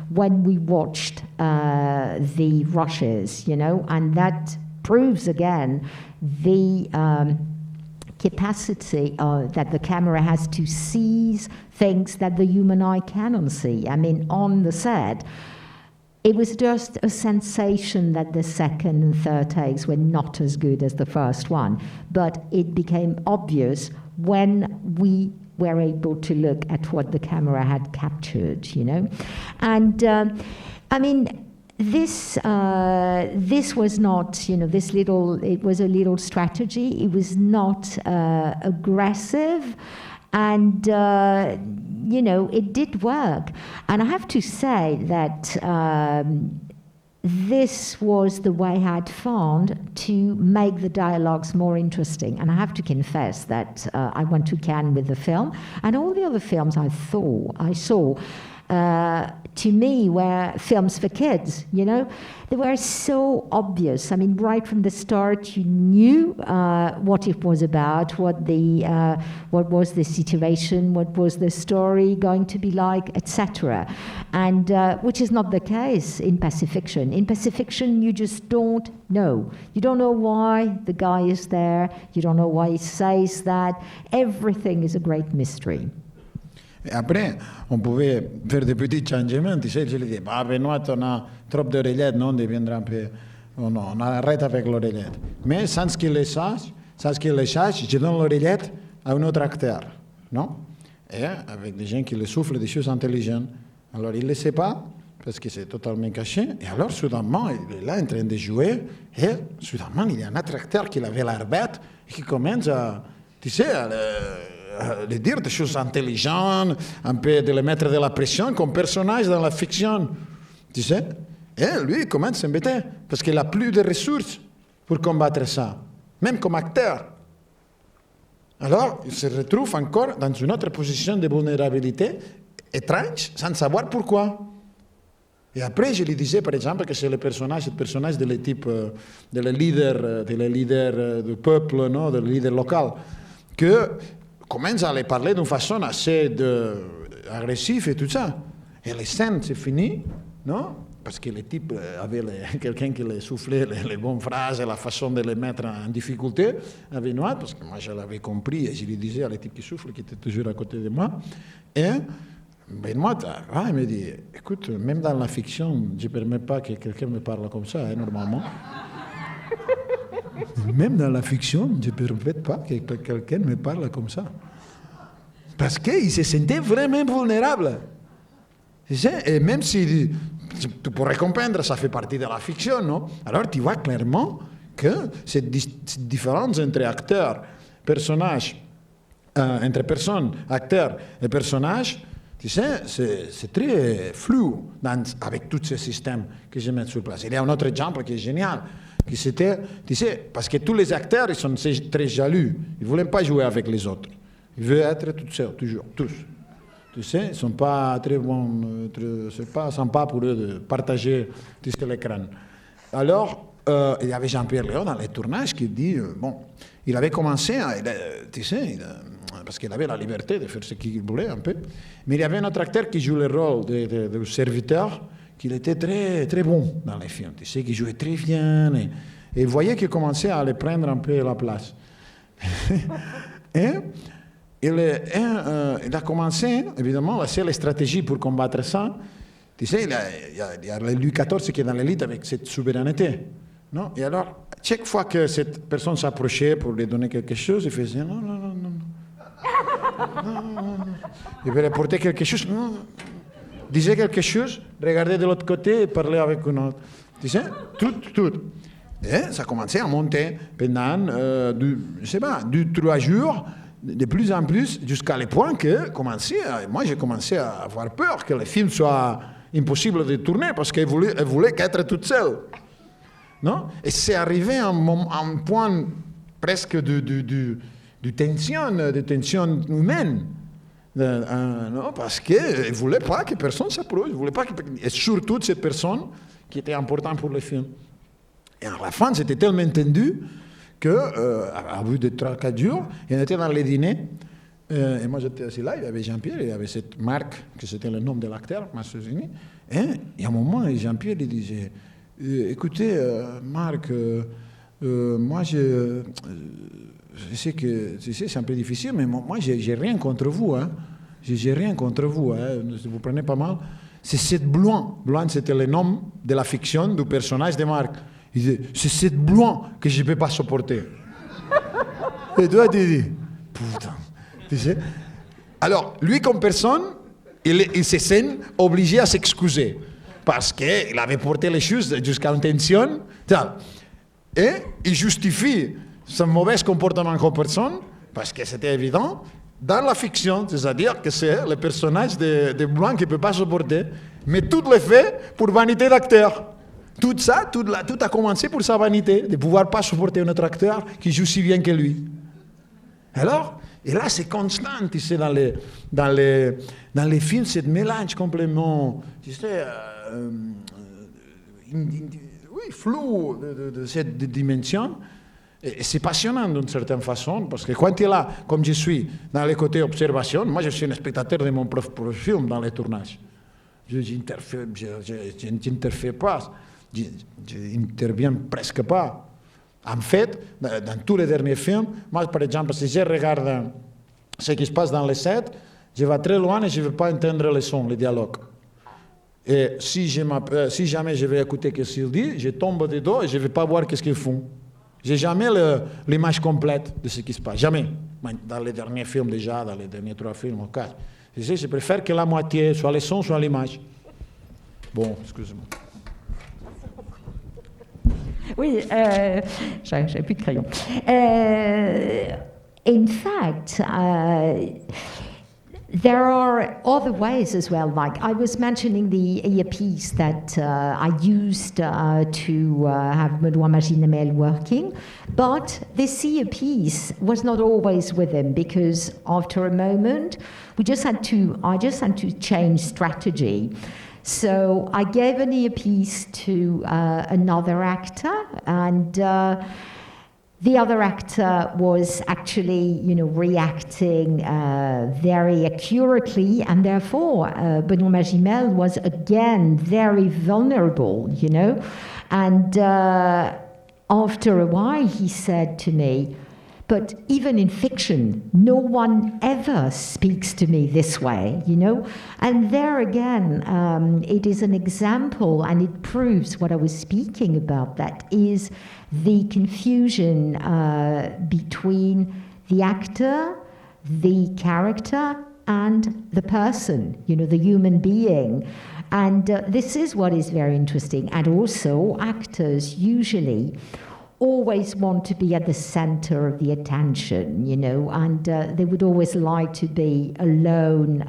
when we watched the rushes, you know, and that proves again the capacity that the camera has to seize things that the human eye cannot see. I mean, on the set, it was just a sensation that the second and third takes were not as good as the first one, but it became obvious when we were able to look at what the camera had captured, you know. And I mean, this was not, you know, it was a little strategy. It was not aggressive, and you know, it did work. And I have to say that this was the way I had found to make the dialogues more interesting. And I have to confess that I went to Cannes with the film, and all the other films I saw, to me, were films for kids, you know? They were so obvious. I mean, right from the start, you knew what it was about, what was the situation, what was the story going to be like, etc. And which is not the case in Pacifiction. In Pacifiction, you just don't know. You don't know why the guy is there. You don't know why he says that. Everything is a great mystery. Et après, on pouvait faire des petits changements. Tu sais, je lui dis, bah, Benoît, on a trop d'oreillettes, non, on deviendra un peu... Oh non, on arrête avec l'oreillette. Mais sans qu'il le sache, je donne l'oreillette à un autre acteur, non? Et avec des gens qui le soufflent des choses intelligentes. Alors, il ne le sait pas, parce que c'est totalement caché. Et alors, soudainement, il est là en train de jouer. Et soudainement, il y a un autre acteur qui avait l'air bête et qui commence à, tu sais, de dire des choses intelligentes, un peu de le mettre de la pression comme personnage dans la fiction, tu sais. Et lui, il commence à s'embêter, parce qu'il n'a plus de ressources pour combattre ça, même comme acteur. Alors, il se retrouve encore dans une autre position de vulnérabilité étrange, sans savoir pourquoi. Et après, je lui disais, par exemple, que c'est le personnage de le type, de le leader du peuple, non, de le leader local, que commence à les parler d'une façon assez agressive et tout ça. Et les scènes, c'est fini, non? Parce que le type avait quelqu'un qui lui soufflait les bonnes phrases et la façon de les mettre en difficulté à Benoît, parce que moi je l'avais compris et je lui disais à le type qui souffle, qui était toujours à côté de moi. Et Benoît, il me dit, écoute, même dans la fiction, je ne permets pas que quelqu'un me parle comme ça, hein, normalement. Même dans la fiction, je ne permets pas que quelqu'un me parle comme ça. Parce qu'il se sentait vraiment vulnérable. Et même si tu pourrais comprendre, ça fait partie de la fiction, non? Alors tu vois clairement que cette différence entre acteurs, personnages, entre personnes, acteurs et personnages, tu sais, c'est très flou avec tous ces systèmes que je mets sur place. Il y a un autre exemple qui est génial. Qui c'était, tu sais, parce que tous les acteurs, ils sont très jaloux. Ils ne voulaient pas jouer avec les autres. Ils veulent être tout seuls, toujours, tous. Tu sais, ils ne sont pas très bons, c'est pas sympa pour eux de partager, tu sais, l'écran. Alors, il y avait Jean-Pierre Léon dans les tournages qui dit, bon, il avait commencé, tu sais, parce qu'il avait la liberté de faire ce qu'il voulait un peu. Mais il y avait un autre acteur qui joue le rôle de serviteur, qui était très, très bon dans les films. Tu sais, qui jouait très bien. Et vous voyez qu'il commençait à aller prendre un peu la place. Et il a commencé, évidemment, la seule stratégie pour combattre ça, tu sais, il y a Louis XIV qui est dans l'élite avec cette souveraineté. Non? Et alors, chaque fois que cette personne s'approchait pour lui donner quelque chose, il faisait non. Il voulait porter quelque chose, non. Disait quelque chose, regardait de l'autre côté et parlait avec un autre. Tu sais, tout. Et ça commençait à monter pendant, 2-3 jours, de plus en plus, jusqu'à le point que moi j'ai commencé à avoir peur que le film soit impossible de tourner parce qu'elle voulait qu'être toute seule. Non? Et c'est arrivé à un point presque de tension humaine. Non, parce qu'elle ne voulait pas que personne s'approche. Et surtout cette personne qui était importante pour le film. Et à la fin, c'était tellement tendu qu'à bout de 3-4 jours, on était dans les dîners. Et moi, j'étais assis là, il y avait Jean-Pierre, il y avait cette Marc, que c'était le nom de l'acteur, Masserini. Et à un moment, Jean-Pierre il disait, écoutez, Marc, moi, je sais que c'est un peu difficile, mais moi, j'ai rien contre vous. Hein. J'ai rien contre vous. Hein. Vous prenez pas mal. C'est cette Blouin. Blouin, c'était le nom de la fiction du personnage de Marc. Il disait, c'est cette Blouin que je ne peux pas supporter. Et toi, tu dis, putain. Tu sais? Alors, lui, comme personne, il se sent obligé à s'excuser. Parce qu'il avait porté les choses jusqu'à une tension. Et il justifie son mauvais comportement comme personne, parce que c'était évident, dans la fiction, c'est-à-dire que c'est le personnage de Blanc qui ne peut pas supporter, mais tout le fait pour vanité d'acteur. Tout ça, tout a commencé pour sa vanité, de ne pouvoir pas supporter un autre acteur qui joue si bien que lui. Alors, et là c'est constant, tu sais, dans les films, ce mélange complètement, tu sais, flou de cette dimension. Et c'est passionnant d'une certaine façon, parce que quand tu es là, comme je suis, dans les côtés observation, moi je suis un spectateur de mon propre film dans les tournages. Je n'interfère pas, je n'interviens presque pas. En fait, dans tous les derniers films, moi par exemple, si je regarde ce qui se passe dans les sets, je vais très loin et je ne vais pas entendre les sons, les dialogues. Et si jamais je vais écouter ce qu'ils disent, je tombe dedans et je ne vais pas voir ce qu'ils font. Je n'ai jamais l'image complète de ce qui se passe. Jamais. Dans les derniers films déjà, dans les derniers 3 films ou 4. Je préfère que la moitié, soit les sons, soit l'image. Bon, excusez-moi. Oui, j'avais plus de crayon. In fact, there are other ways as well. Like I was mentioning the earpiece that I used to have Benoît Magimel working, but this earpiece was not always with him because after a moment, I just had to change strategy. So I gave an earpiece to another actor, and the other actor was actually, reacting very accurately, and therefore Benoît Magimel was again very vulnerable, And after a while, he said to me, "But even in fiction, no one ever speaks to me this way, And there again, it is an example, and it proves what I was speaking about, that is the confusion between the actor, the character, and the person, the human being. And this is what is very interesting. And also, actors usually always want to be at the center of the attention, and they would always like to be alone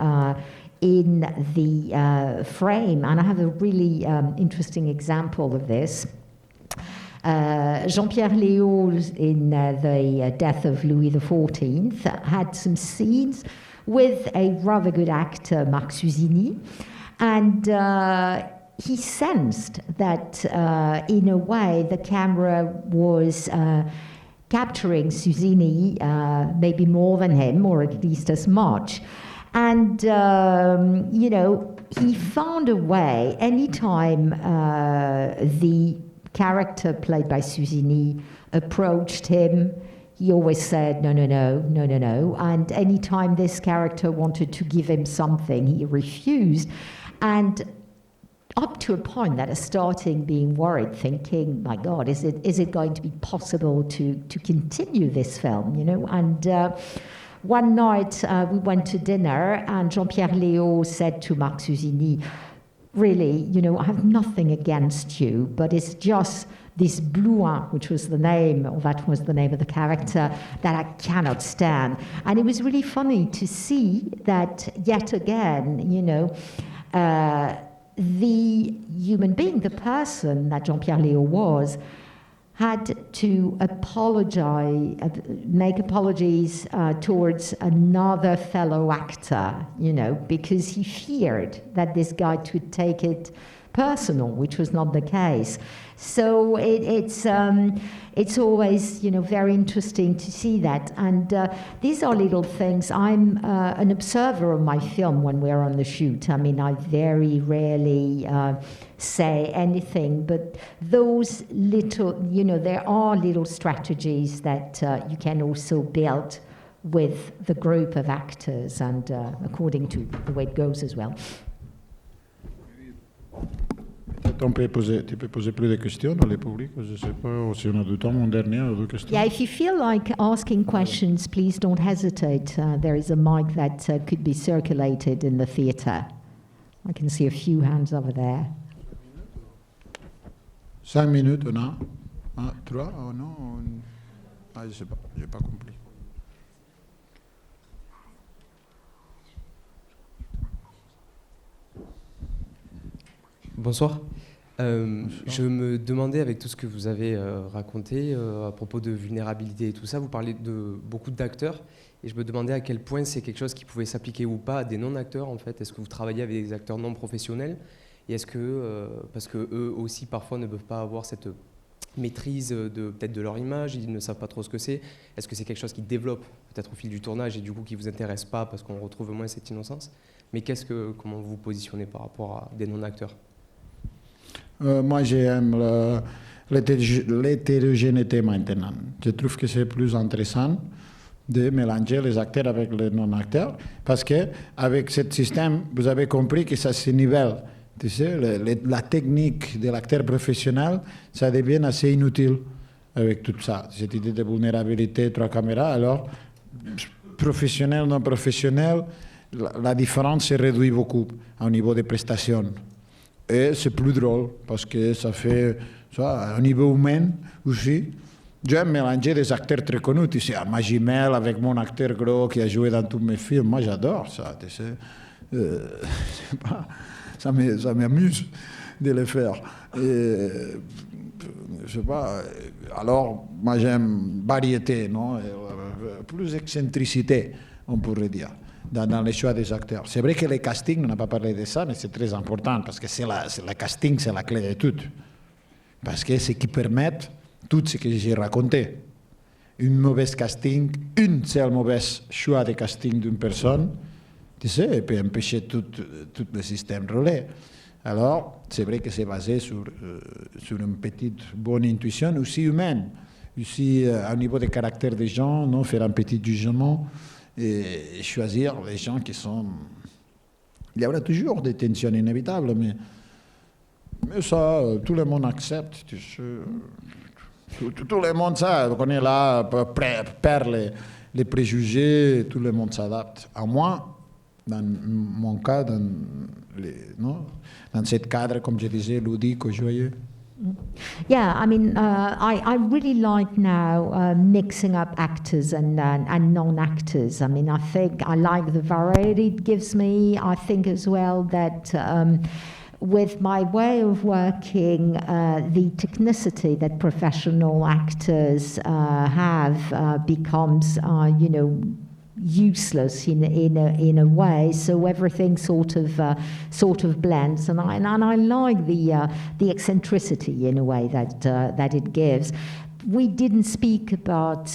in the frame. And I have a really interesting example of this. Jean-Pierre Léaud, in the death of Louis XIV, had some scenes with a rather good actor, Marc Susini, and he sensed that, in a way, the camera was capturing Susini, maybe more than him, or at least as much. And, you know, he found a way, anytime the character played by Susini approached him, he always said, no, no, no, no, no, no. And anytime this character wanted to give him something, he refused. And up to a point that I started being worried, thinking, my God, is it going to be possible to continue this film, you know? And one night we went to dinner, and Jean-Pierre Léaud said to Marc Susini, really, you know, I have nothing against you, but it's just this Blouin, which was the name, or that was the name of the character, that I cannot stand. And it was really funny to see that, yet again, you know, the human being, the person that Jean-Pierre Léaud was, had to apologize, make apologies towards another fellow actor, you know, because he feared that this guy would take it personal, which was not the case. So it's always, you know, very interesting to see that. And these are little things. I'm an observer of my film when we're on the shoot. I mean, I very rarely say anything, but those little, you know, there are little strategies that you can also build with the group of actors, and according to the way it goes as well. Tu peux poser plus de questions dans le public. Je ne sais pas si on a du temps. Mon dernier, deux questions. Yeah, if you feel like asking questions, please don't hesitate. There is a mic that could be circulated in the theatre. I can see a few hands over there. 5 minutes, on a 3, oh non, je ne sais pas, je n'ai pas compris. Bonsoir. Je me demandais, avec tout ce que vous avez raconté à propos de vulnérabilité et tout ça, vous parlez de beaucoup d'acteurs, et je me demandais à quel point c'est quelque chose qui pouvait s'appliquer ou pas à des non-acteurs, en fait. Est-ce que vous travaillez avec des acteurs non professionnels? Et est-ce que, parce qu'eux aussi parfois ne peuvent pas avoir cette maîtrise peut-être de leur image, ils ne savent pas trop ce que c'est, est-ce que c'est quelque chose qui développe peut-être au fil du tournage et du coup qui ne vous intéresse pas parce qu'on retrouve moins cette innocence? Mais comment vous vous positionnez par rapport à des non-acteurs? Moi, j'aime l'hétérogénéité maintenant. Je trouve que c'est plus intéressant de mélanger les acteurs avec les non-acteurs, parce qu'avec ce système, vous avez compris que ça se nivelle. Tu sais, la technique de l'acteur professionnel, ça devient assez inutile avec tout ça. Cette idée de vulnérabilité, 3 caméras, alors, professionnel, non professionnel, la différence se réduit beaucoup au niveau des prestations. Et c'est plus drôle, parce que ça fait, ça, au niveau humain aussi. J'aime mélanger des acteurs très connus, tu sais, Magimel avec mon acteur gros qui a joué dans tous mes films. Moi, j'adore ça, tu sais. Ça m'amuse de le faire. Et, je sais pas, alors, moi, j'aime variété, non? Plus excentricité, on pourrait dire. Dans les choix des acteurs. C'est vrai que les castings, on n'a pas parlé de ça, mais c'est très important, parce que le casting, c'est la clé de tout. Parce que c'est ce qui permet tout ce que j'ai raconté. Une mauvaise casting, une seule mauvaise choix de casting d'une personne, tu sais, peut empêcher tout le système relais. Alors, c'est vrai que c'est basé sur une petite bonne intuition, aussi humaine, aussi au niveau des caractères des gens, non, faire un petit jugement, et choisir les gens qui sont... Il y aura toujours des tensions inévitables, mais ça, tout le monde accepte. Tu sais, tout le monde, ça, on est là, perd les préjugés, tout le monde s'adapte. À moi, dans mon cas, dans ce cadre, comme je disais, ludique ou joyeux. Yeah, I mean, I really like now mixing up actors and non-actors. I mean, I think I like the variety it gives me. I think as well that with my way of working, the technicity that professional actors have becomes, you know, useless in a way, so everything sort of blends, and I like the eccentricity in a way that it gives. we didn't speak about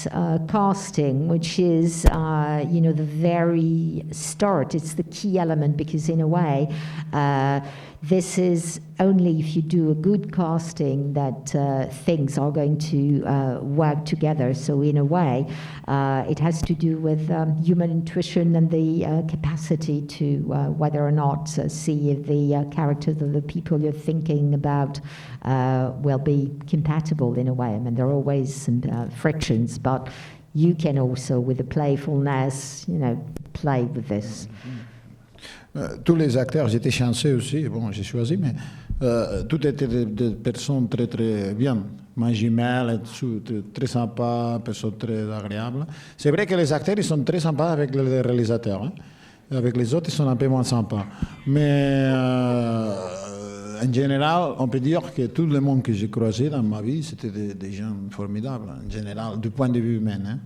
casting, which is, the very start. It's the key element because, in a way, this is only if you do a good casting that things are going to work together. So, in a way, it has to do with human intuition and the capacity to whether or not see if the characters of the people you're thinking about will be compatible in a way. I mean, there are always some frictions, but you can also, with the playfulness, play with this. Tous les acteurs, j'étais chanceux aussi, bon, j'ai choisi, mais tout étaient des personnes très très bien. Ma jumelle, très sympa, personne très agréable. C'est vrai que les acteurs, ils sont très sympas avec les réalisateurs. Hein. Avec les autres, ils sont un peu moins sympas. Mais en général, on peut dire que tout le monde que j'ai croisé dans ma vie, c'était des gens formidables, en général, du point de vue humain. Hein.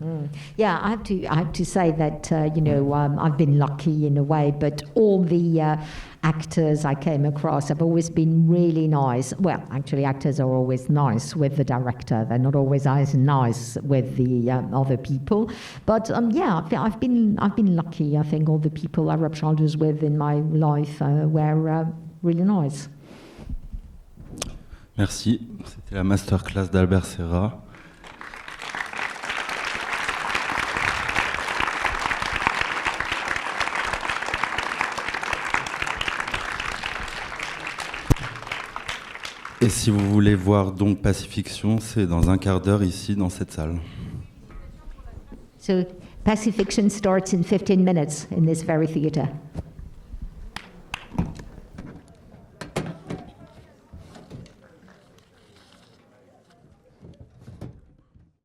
Yeah, I have to say that, I've been lucky in a way, but all the actors I came across have always been really nice. Well, actually, actors are always nice with the director. They're not always as nice with the other people. But I've been lucky. I think all the people I rubbed shoulders with in my life were really nice. Merci. C'était la masterclass d'Albert Serra. Et si vous voulez voir donc Pacifiction, c'est dans un quart d'heure ici, dans cette salle. So Pacifiction starts in 15 minutes in this very theatre.